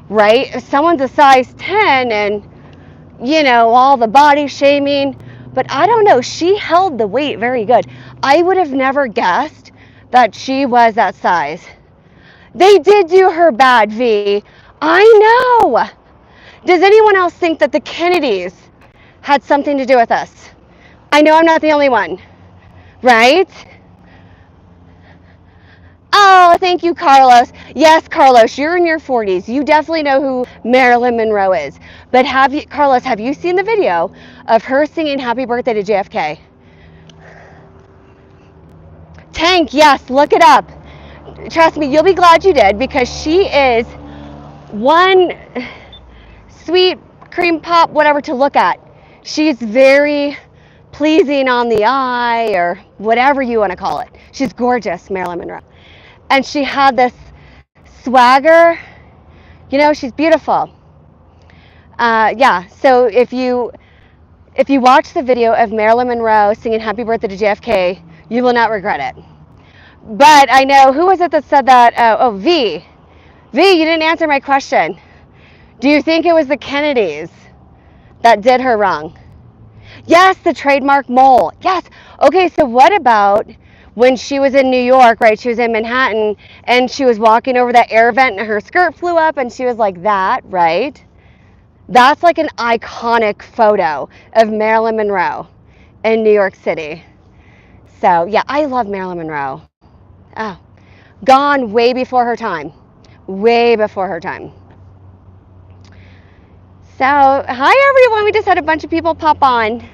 right? If someone's a size 10 and, all the body shaming, but I don't know, she held the weight very good. I would have never guessed that she was that size. They did do her bad, V. I know. Does anyone else think that the Kennedys had something to do with us? I know I'm not the only one, right? Oh, thank you, Carlos. Yes, Carlos, you're in your 40s. You definitely know who Marilyn Monroe is. But Carlos, have you seen the video of her singing Happy Birthday to JFK? Tank, yes, look it up. Trust me, you'll be glad you did, because she is one sweet cream pop, whatever, to look at. She's very pleasing on the eye, or whatever you want to call it. She's gorgeous, Marilyn Monroe. And she had this swagger. You know, she's beautiful. Yeah, so if you watch the video of Marilyn Monroe singing Happy Birthday to JFK, you will not regret it. But I know, who was it that said that? Oh, V. V, you didn't answer my question. Do you think it was the Kennedys that did her wrong? Yes, the trademark mole. Yes. Okay, so what about when she was in New York, right? She was in Manhattan, and she was walking over that air vent and her skirt flew up and she was like that, right? That's like an iconic photo of Marilyn Monroe in New York City. So yeah, I love Marilyn Monroe. Oh, gone way before her time. Way before her time. So, hi everyone. We just had a bunch of people pop on.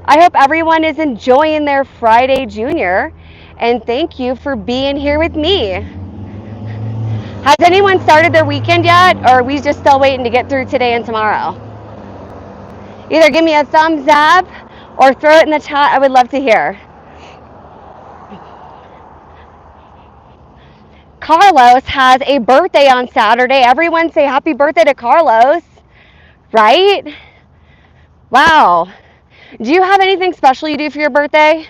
I hope everyone is enjoying their Friday Junior, and thank you for being here with me. Has anyone started their weekend yet, or are we just still waiting to get through today and tomorrow? Either give me a thumbs up or throw it in the chat. I would love to hear. Carlos has a birthday on Saturday. Everyone say happy birthday to Carlos, right? Wow. Do you have anything special you do for your birthday?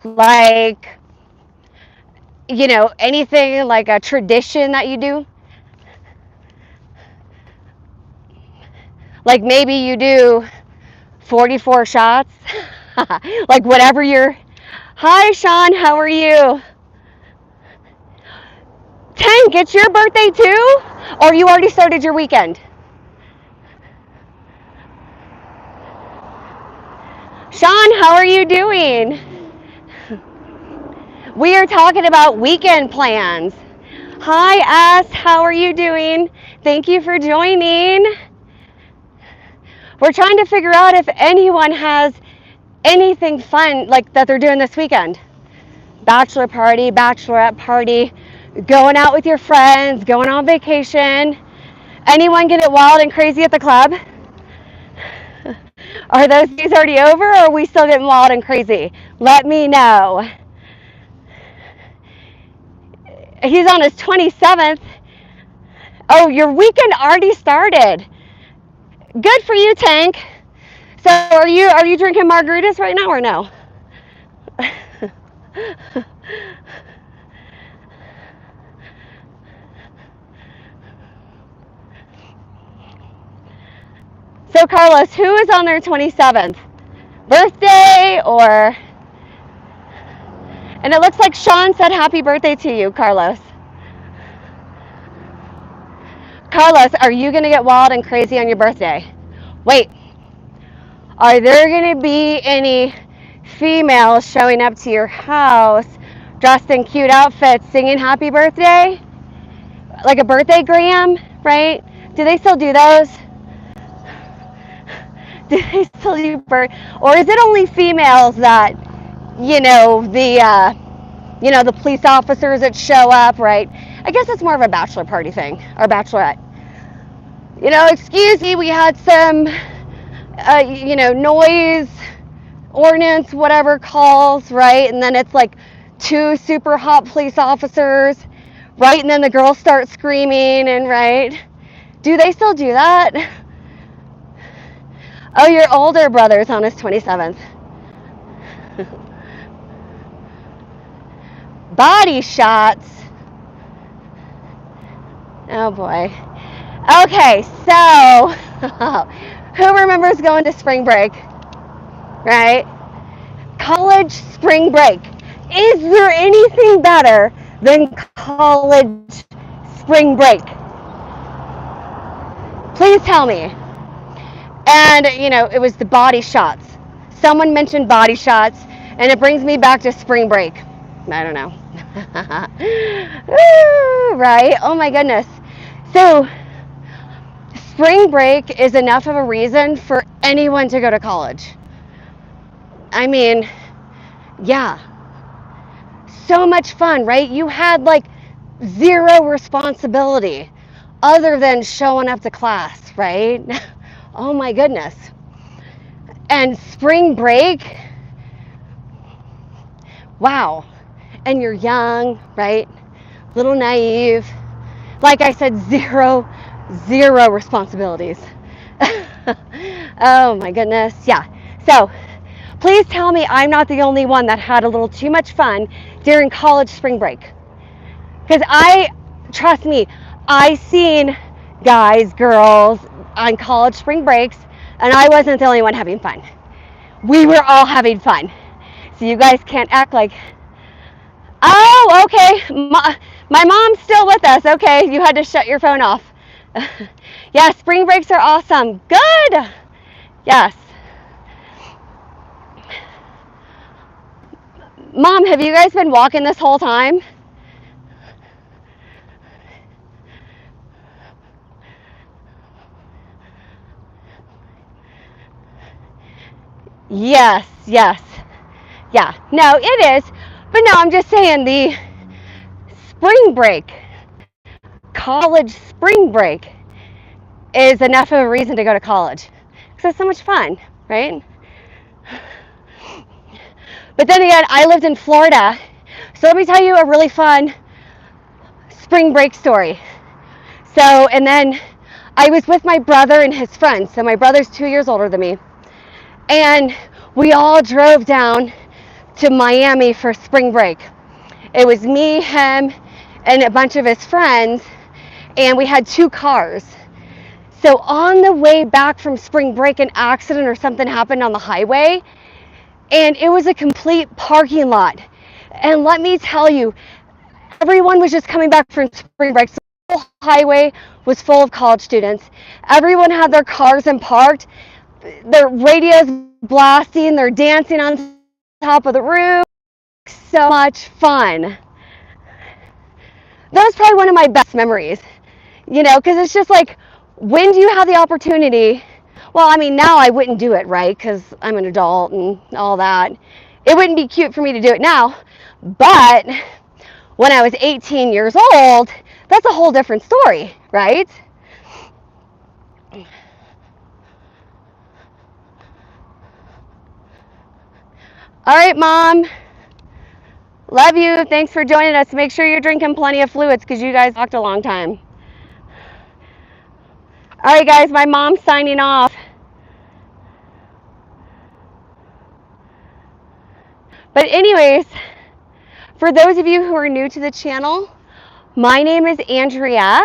Like, you know, anything like a tradition that you do? Like maybe you do 44 shots? Like whatever you're... Hi, Sean, how are you? Tank, it's your birthday too? Or you already started your weekend? Sean, how are you doing? We are talking about weekend plans. Hi, S, how are you doing? Thank you for joining. We're trying to figure out if anyone has anything fun like that they're doing this weekend. Bachelor party, bachelorette party, going out with your friends, going on vacation. Anyone get it wild and crazy at the club? Are those days already over, or are we still getting wild and crazy? Let me know. He's on his 27th. Oh, your weekend already started. Good for you, Tank. So are you drinking margaritas right now or no? So Carlos, who is on their 27th birthday, or? And it looks like Sean said happy birthday to you, Carlos. Carlos, are you gonna get wild and crazy on your birthday? Wait, are there gonna be any females showing up to your house dressed in cute outfits singing happy birthday? Like a birthday gram, right? Do they still do those? Do they still do or is it only females that, you know, the police officers that show up, right? I guess it's more of a bachelor party thing, or bachelorette. You know, excuse me, we had some, noise ordinance, whatever calls, right? And then it's like 2 super hot police officers, right? And then the girls start screaming, and right? Do they still do that? Oh, your older brother's on his 27th. Body shots. Oh boy. Okay, so who remembers going to spring break? Right? College spring break. Is there anything better than college spring break? Please tell me. And, it was the body shots. Someone mentioned body shots, and it brings me back to spring break. I don't know. Ooh, right? Oh my goodness. So, spring break is enough of a reason for anyone to go to college. I mean, yeah, so much fun, right? You had like zero responsibility other than showing up to class, right? Oh my goodness. And spring break, wow. And you're young, right? Little naive. Like I said, zero responsibilities. Oh my goodness. Yeah. So please tell me I'm not the only one that had a little too much fun during college spring break. Because trust me, I seen guys, girls on college spring breaks, and I wasn't the only one having fun. We were all having fun. So you guys can't act like, oh, okay, my mom's still with us. Okay, you had to shut your phone off. Yeah, spring breaks are awesome. Good. Yes. Mom, have you guys been walking this whole time? Yes, yes. Yeah, no, it is. But no, I'm just saying the spring break, college spring break, is enough of a reason to go to college. Because it's so much fun, right? But then again, I lived in Florida. So let me tell you a really fun spring break story. So, and then I was with my brother and his friends. So my brother's 2 years older than me. And we all drove down to Miami for spring break. It was me, him, and a bunch of his friends, and we had 2 cars. So on the way back from spring break, an accident or something happened on the highway, and it was a complete parking lot. And let me tell you, everyone was just coming back from spring break. So the whole highway was full of college students. Everyone had their cars and parked, their radios blasting, they're dancing on top of the roof. So much fun. That was probably one of my best memories, because it's just like, when do you have the opportunity? Well, I mean, now I wouldn't do it, right? Because I'm an adult and all that. It wouldn't be cute for me to do it now. But when I was 18 years old, that's a whole different story, right? All right, Mom. Love you. Thanks for joining us. Make sure you're drinking plenty of fluids because you guys walked a long time. All right, guys, my mom's signing off. But anyways, for those of you who are new to the channel, my name is Andrea,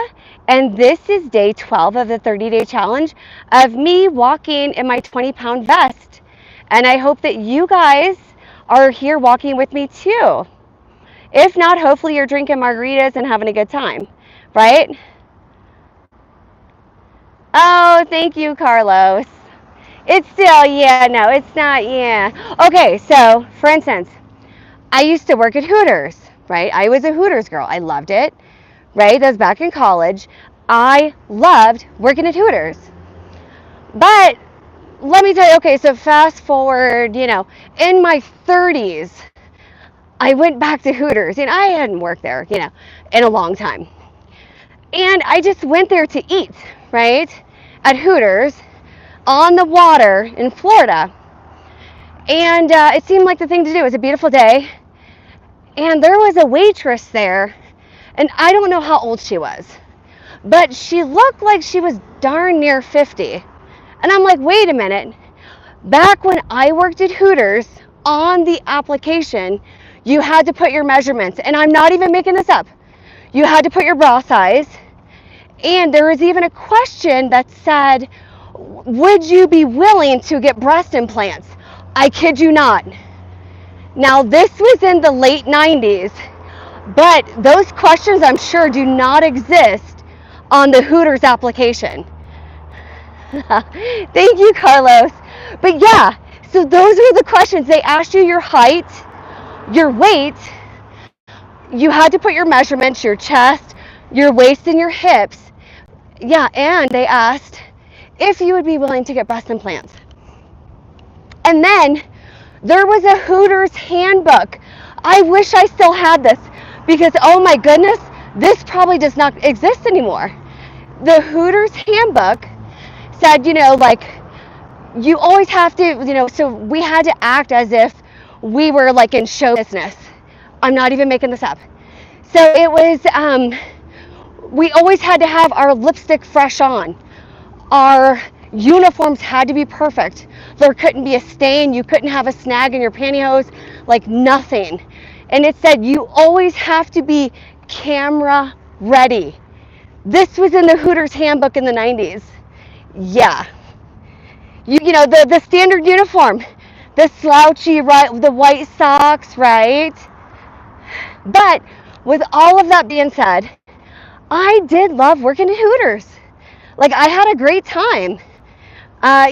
and this is day 12 of the 30-day challenge of me walking in my 20-pound vest. And I hope that you guys are here walking with me too. If not, hopefully you're drinking margaritas and having a good time, right? Oh, thank you, Carlos. It's still, yeah, no, it's not, yeah. Okay, so for instance, I used to work at Hooters, right? I was a Hooters girl. I loved it, right? That was back in college. I loved working at Hooters. But let me tell you, okay, so fast forward, in my 30s, I went back to Hooters. I hadn't worked there, in a long time. And I just went there to eat, right? At Hooters on the water in Florida. And it seemed like the thing to do. It was a beautiful day. And there was a waitress there. And I don't know how old she was. But she looked like she was darn near 50. And I'm like, wait a minute. Back when I worked at Hooters, on the application, you had to put your measurements. And I'm not even making this up. You had to put your bra size. And there was even a question that said, would you be willing to get breast implants? I kid you not. Now, this was in the late 90s, but those questions, I'm sure, do not exist on the Hooters application. Thank you, Carlos. But yeah, so those were the questions. They asked you your height, your weight, you had to put your measurements, your chest, your waist, and your hips. Yeah, and they asked if you would be willing to get breast implants. And then there was a Hooters handbook. I wish I still had this because, oh my goodness, this probably does not exist anymore. The Hooters handbook said, like, you always have to, so we had to act as if we were like in show business. I'm not even making this up. So it was, we always had to have our lipstick fresh on. Our uniforms had to be perfect. There couldn't be a stain. You couldn't have a snag in your pantyhose, like nothing. And it said you always have to be camera ready. This was in the Hooters handbook in the 90s. Yeah. The standard uniform, the slouchy, right, the white socks, right? But with all of that being said, I did love working at Hooters. Like, I had a great time. I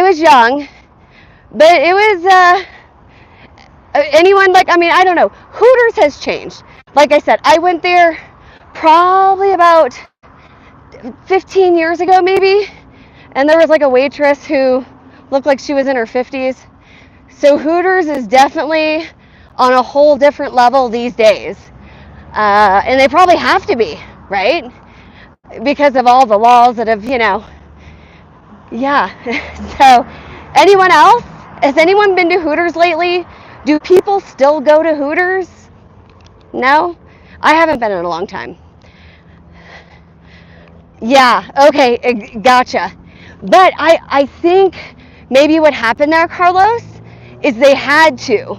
was young, but it was, anyone, like, I mean, I don't know. Hooters has changed. Like I said, I went there probably about 15 years ago, maybe. And there was like a waitress who looked like she was in her 50s. So Hooters is definitely on a whole different level these days. And they probably have to be, right? Because of all the laws that have, yeah. So anyone else? Has anyone been to Hooters lately? Do people still go to Hooters? No? I haven't been in a long time. Yeah, okay, gotcha. But I think maybe what happened there, Carlos, is they had to,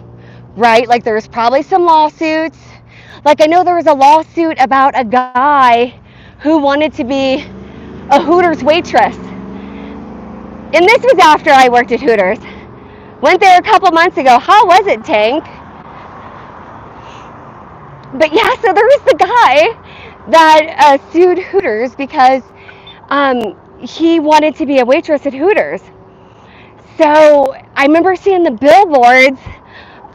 right? Like there was probably some lawsuits. Like I know there was a lawsuit about a guy who wanted to be a Hooters waitress. And this was after I worked at Hooters. Went there a couple months ago. How was it, Tank? But yeah, so there was the guy that sued Hooters because he wanted to be a waitress at Hooters. So I remember seeing the billboards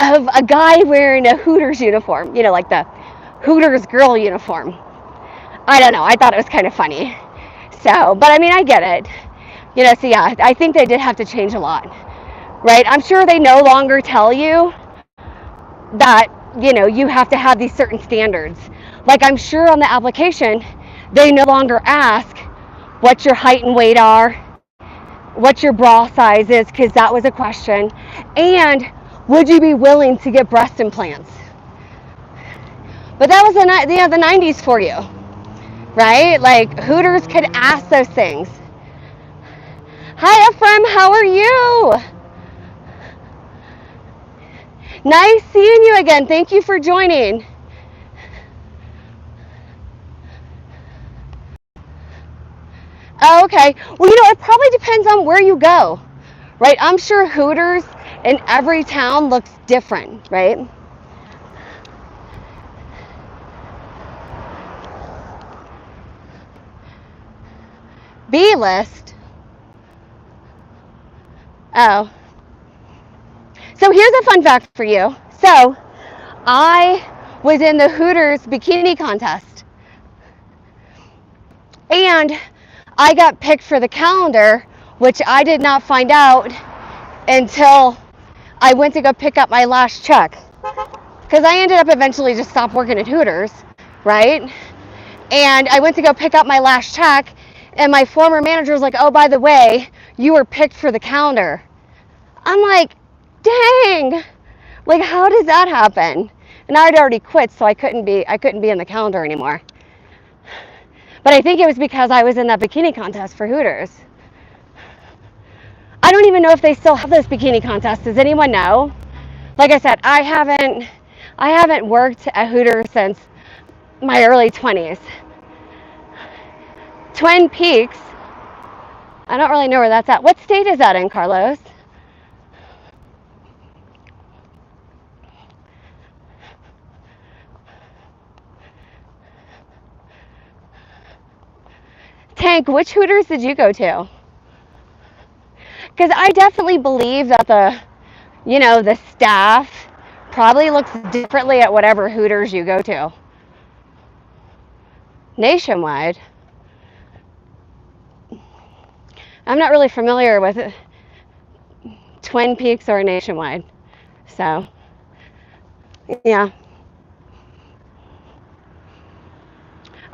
of a guy wearing a Hooters uniform, like the Hooters girl uniform. I don't know, I thought it was kind of funny. So, but I mean, I get it. So yeah, I think they did have to change a lot, right? I'm sure they no longer tell you that, you have to have these certain standards. Like I'm sure on the application, they no longer ask what your height and weight are, what your bra size is, because that was a question, and would you be willing to get breast implants? But that was the 90s for you, right? Like Hooters could ask those things. Hi Ephraim, how are you? Nice seeing you again. Thank you for joining. Oh, okay. Well, it probably depends on where you go, right? I'm sure Hooters in every town looks different, right? B-list. Oh. So here's a fun fact for you. So I was in the Hooters bikini contest. And I got picked for the calendar, which I did not find out until I went to go pick up my last check. Because I ended up eventually just stopped working at Hooters, right? And I went to go pick up my last check, and my former manager was like, oh, by the way, you were picked for the calendar. I'm like, dang, like how does that happen? And I'd already quit, so I couldn't be in the calendar anymore. But I think it was because I was in that bikini contest for Hooters. I don't even know if they still have those bikini contests. Does anyone know? Like I said, I haven't worked at Hooters since my early 20s. Twin Peaks. I don't really know where that's at. What state is that in, Carlos? Tank, which Hooters did you go to? Because I definitely believe that the staff probably looks differently at whatever Hooters you go to. Nationwide. I'm not really familiar with it. Twin Peaks or Nationwide. So, yeah.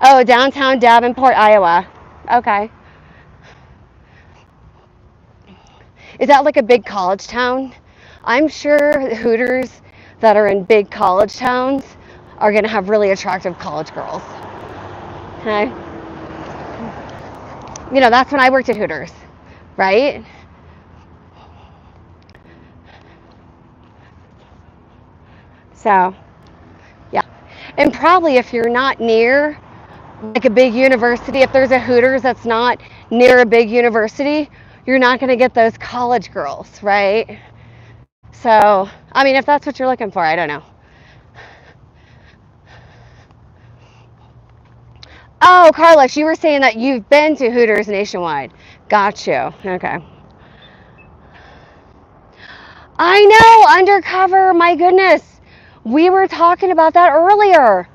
Oh, downtown Davenport, Iowa. Okay. Is that like a big college town? I'm sure Hooters that are in big college towns are going to have really attractive college girls. Okay? You know, that's when I worked at Hooters, right? So, yeah. And probably if you're not near like a big university, if there's a Hooters that's not near a big university, you're not going to get those college girls, right? So, I mean, if that's what you're looking for, I don't know. Oh, Carlos, you were saying that you've been to Hooters nationwide. Got you. Okay. I know, undercover. My goodness. We were talking about that earlier.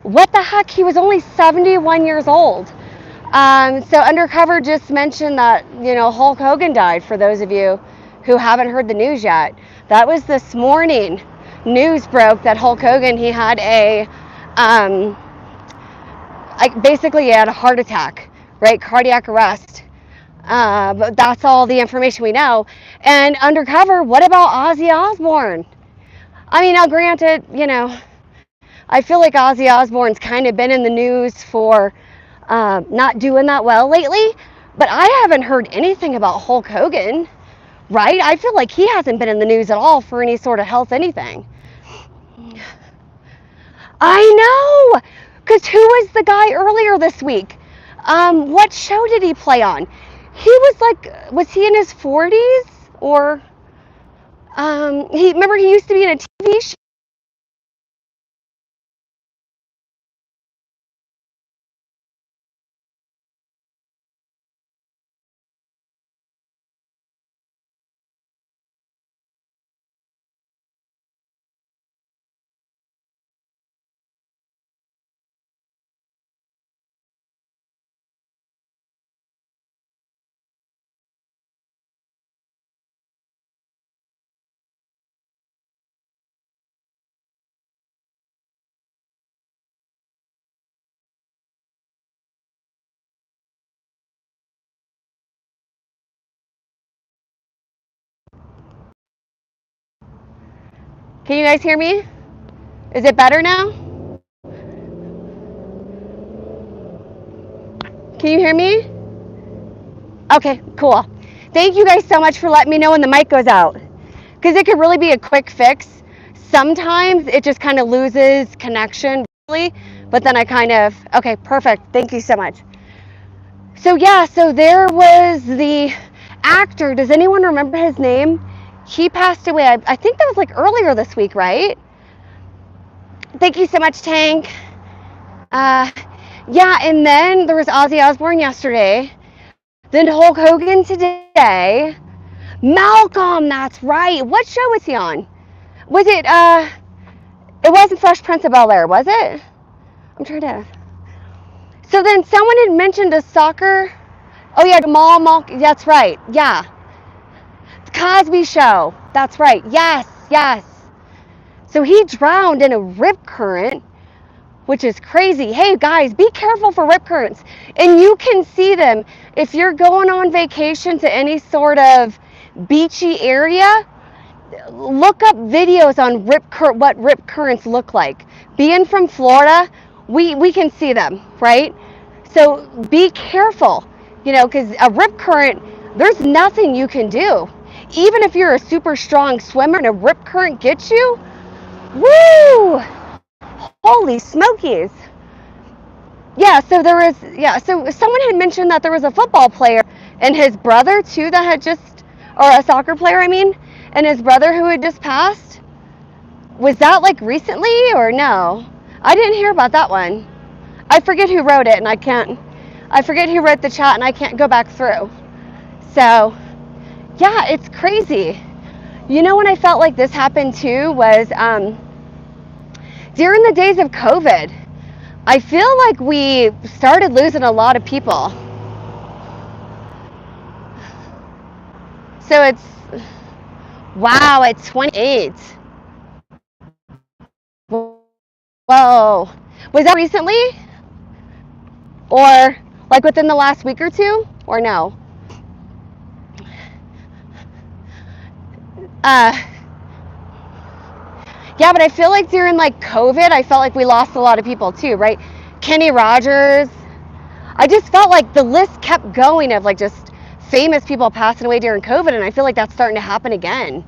What the heck? He was only 71 years old. So Undercover just mentioned that, you know, Hulk Hogan died, for those of you who haven't heard the news yet. That was this morning. News broke that Hulk Hogan, he had basically he had a heart attack, right? Cardiac arrest. But that's all the information we know. And Undercover, what about Ozzy Osbourne? I mean, now granted, you know, I feel like Ozzy Osbourne's kind of been in the news for not doing that well lately, but I haven't heard anything about Hulk Hogan, right? I feel like he hasn't been in the news at all for any sort of health anything. I know, because who was the guy earlier this week? What show did he play on? He was like, was he in his 40s? Or, remember he used to be in a TV show? Can you guys hear me? Is it better now? Can you hear me? Okay, cool. Thank you guys so much for letting me know when the mic goes out, because it could really be a quick fix. Sometimes it just kind of loses connection, really, but then okay, perfect. Thank you so much. So yeah, so there was the actor. Does anyone remember his name? He passed away. I think that was like earlier this week, right? Thank you so much, Tank. Yeah, and then there was Ozzy Osbourne yesterday. Then Hulk Hogan today. Malcolm, that's right. What show was he on? Was it, it wasn't Fresh Prince of Bel-Air, was it? I'm trying to. So then someone had mentioned a soccer. Oh yeah, Jamal, that's right. Yeah. Cosby Show. That's right. Yes, yes. So he drowned in a rip current, which is crazy. Hey guys, be careful for rip currents. And you can see them if you're going on vacation to any sort of beachy area. Look up videos on what rip currents look like. Being from Florida, we can see them, right? So be careful, you know, because a rip current, there's nothing you can do. Even if you're a super strong swimmer and a rip current gets you, woo! Holy smokies. Yeah, so so someone had mentioned that there was a football player and his brother too that had just, or a soccer player, I mean, and his brother who had just passed. Was that like recently or no? I didn't hear about that one. I forget who wrote it and I forget who wrote the chat and I can't go back through. So, yeah, it's crazy. You know when I felt like this happened too was during the days of COVID. I feel like we started losing a lot of people. So it's, wow, it's 28. Whoa. Was that recently? Or like within the last week or two? Or no? Uh, yeah, but I feel like during like COVID, I felt like we lost a lot of people too, right? Kenny Rogers. I just felt like the list kept going of like just famous people passing away during COVID, and I feel like that's starting to happen again,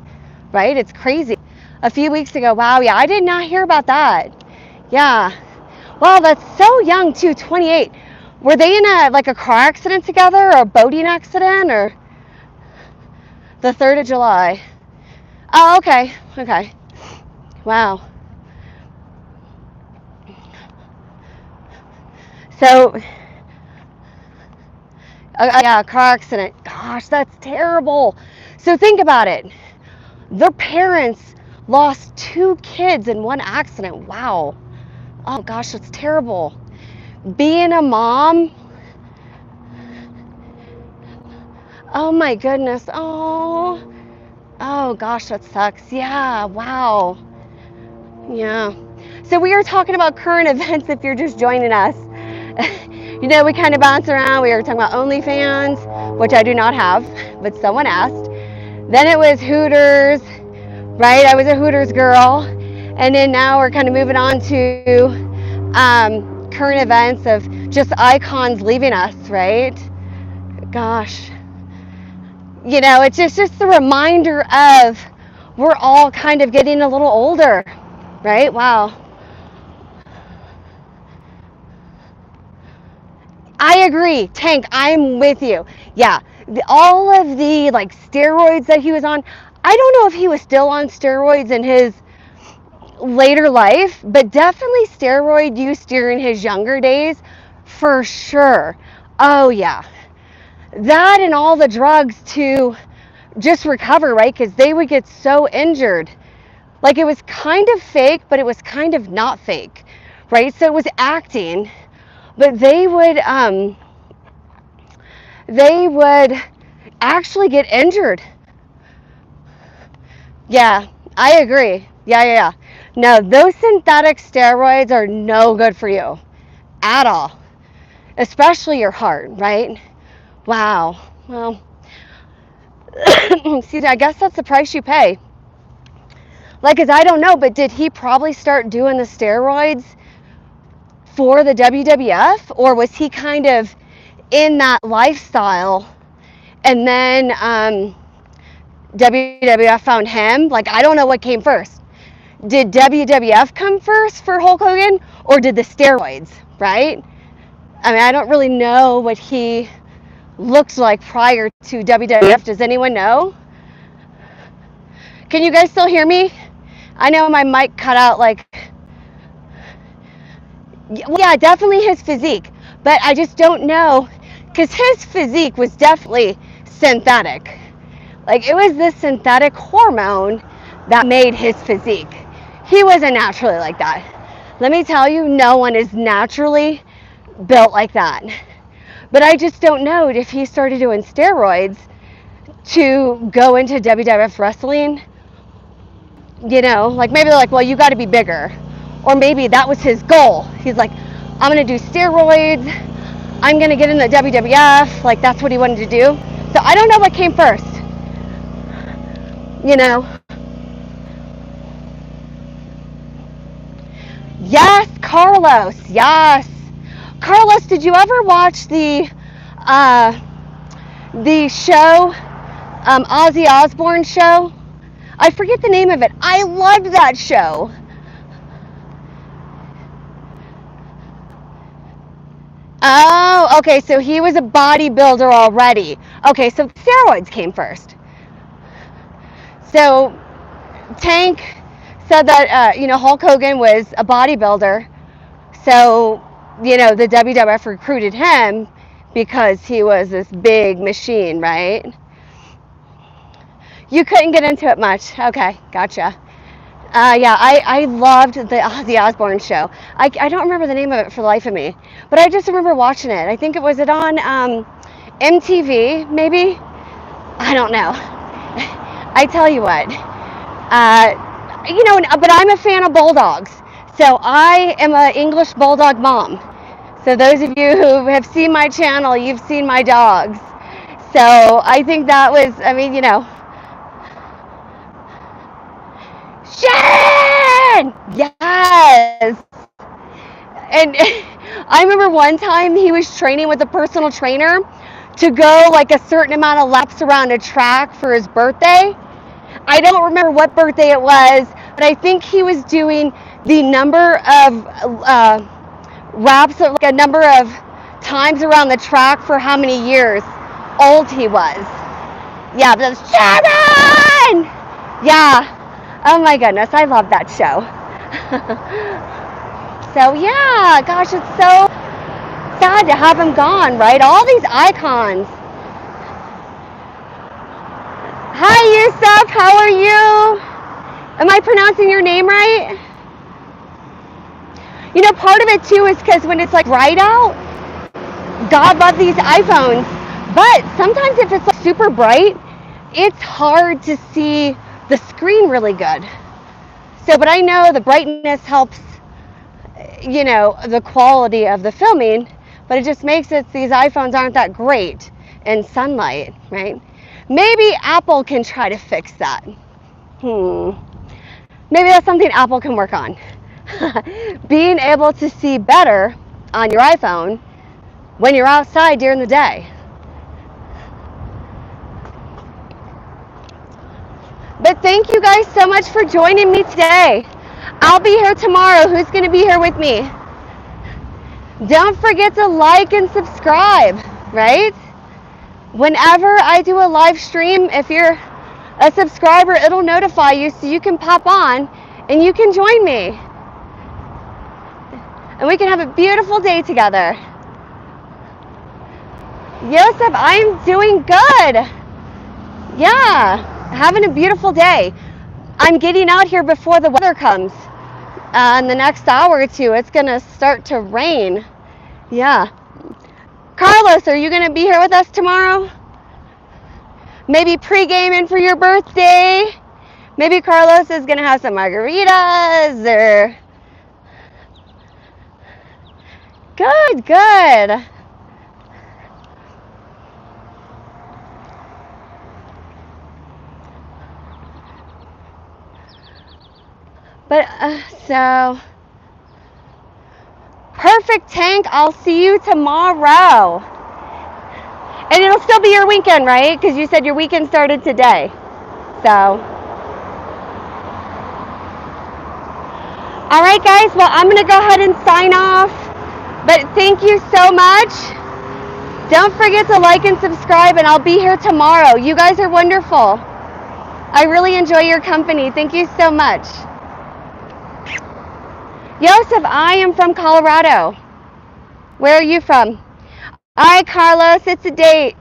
right? It's crazy. A few weeks ago, wow, yeah, I did not hear about that. Yeah. Wow, that's so young too, 28. Were they in a car accident together or a boating accident or the 3rd of July? Oh, okay. Okay. Wow. So, yeah, a car accident. Gosh, that's terrible. So think about it. Their parents lost 2 kids in one accident. Wow. Oh gosh, that's terrible. Being a mom. Oh my goodness. Oh gosh, that sucks. Yeah, wow. Yeah. So we were talking about current events if you're just joining us. You know, we kind of bounce around. We were talking about OnlyFans, which I do not have, but someone asked. Then it was Hooters, right? I was a Hooters girl. And then now we're kind of moving on to current events of just icons leaving us, right? Gosh. You know, it's just a reminder of we're all kind of getting a little older, right? Wow. I agree, Tank. I'm with you. Yeah, all of the like steroids that he was on. I don't know if he was still on steroids in his later life, but definitely steroid use during his younger days, for sure. Oh yeah, that and all the drugs to just recover, right? Because they would get so injured. Like it was kind of fake, but it was kind of not fake, right? So it was acting, but they would actually get injured. Yeah, I agree. Yeah. No, those synthetic steroids are no good for you at all, especially your heart, right? Wow. Well, excuse me, I guess that's the price you pay. Like, cause I don't know, but did he probably start doing the steroids for the WWF, or was he kind of in that lifestyle and then WWF found him? Like, I don't know what came first. Did WWF come first for Hulk Hogan, or did the steroids, right? I mean, I don't really know what he looked like prior to WWF. Does anyone know? Can you guys still hear me? I know my mic cut out like, yeah, definitely his physique, but I just don't know, because his physique was definitely synthetic. Like, it was this synthetic hormone that made his physique. He wasn't naturally like that. Let me tell you, no one is naturally built like that. But I just don't know if he started doing steroids to go into WWF wrestling. You know, like maybe they're like, well, you got to be bigger. Or maybe that was his goal. He's like, I'm going to do steroids. I'm going to get in the WWF. Like, that's what he wanted to do. So I don't know what came first. You know? Yes, Carlos. Yes. Carlos, did you ever watch the show, Ozzy Osbourne show? I forget the name of it. I loved that show. Oh, okay, so he was a bodybuilder already. Okay, so steroids came first. So Tank said that, Hulk Hogan was a bodybuilder. So, the WWF recruited him because he was this big machine, right? You couldn't get into it much. Okay, gotcha. Yeah, I loved the Ozzy Osbourne show. I don't remember the name of it for the life of me, but I just remember watching it. I think it was on MTV, maybe? I don't know. I tell you what, but I'm a fan of bulldogs. So I am an English bulldog mom. So those of you who have seen my channel, you've seen my dogs. So I think that was, Shan! Yes! And I remember one time he was training with a personal trainer to go like a certain amount of laps around a track for his birthday. I don't remember what birthday it was, but I think he was doing the number of laps, like a number of times around the track for how many years old he was. Yeah, but Sharon! Yeah. Oh my goodness, I love that show. So yeah, gosh, it's so sad to have him gone, right? All these icons. Hi, Yusuf, how are you? Am I pronouncing your name right? Part of it too is because when it's like bright out, God love these iPhones, but sometimes if it's like super bright, it's hard to see the screen really good. So, but I know the brightness helps, the quality of the filming, but it just makes it these iPhones aren't that great in sunlight, right? Maybe Apple can try to fix that. Maybe that's something Apple can work on. Being able to see better on your iPhone when you're outside during the day. But thank you guys so much for joining me today. I'll be here tomorrow. Who's going to be here with me? Don't forget to like and subscribe, right? Whenever I do a live stream, if you're a subscriber, it'll notify you so you can pop on and you can join me. And we can have a beautiful day together. Yosef, I'm doing good. Yeah, having a beautiful day. I'm getting out here before the weather comes. In the next hour or two, it's going to start to rain. Yeah. Carlos, are you going to be here with us tomorrow? Maybe pre-gaming for your birthday? Maybe Carlos is going to have some margaritas or... Good, good. But, so... Perfect, Tank. I'll see you tomorrow. And it'll still be your weekend, right? Because you said your weekend started today. So. All right, guys. Well, I'm going to go ahead and sign off. But thank you so much. Don't forget to like and subscribe, and I'll be here tomorrow. You guys are wonderful. I really enjoy your company. Thank you so much. Yosef, I am from Colorado. Where are you from? All right, Carlos, it's a date.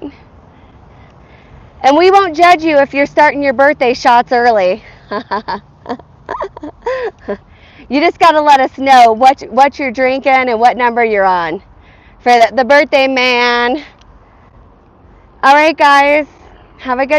And we won't judge you if you're starting your birthday shots early. You just got to let us know what you're drinking and what number you're on for the birthday man. All right, guys, have a good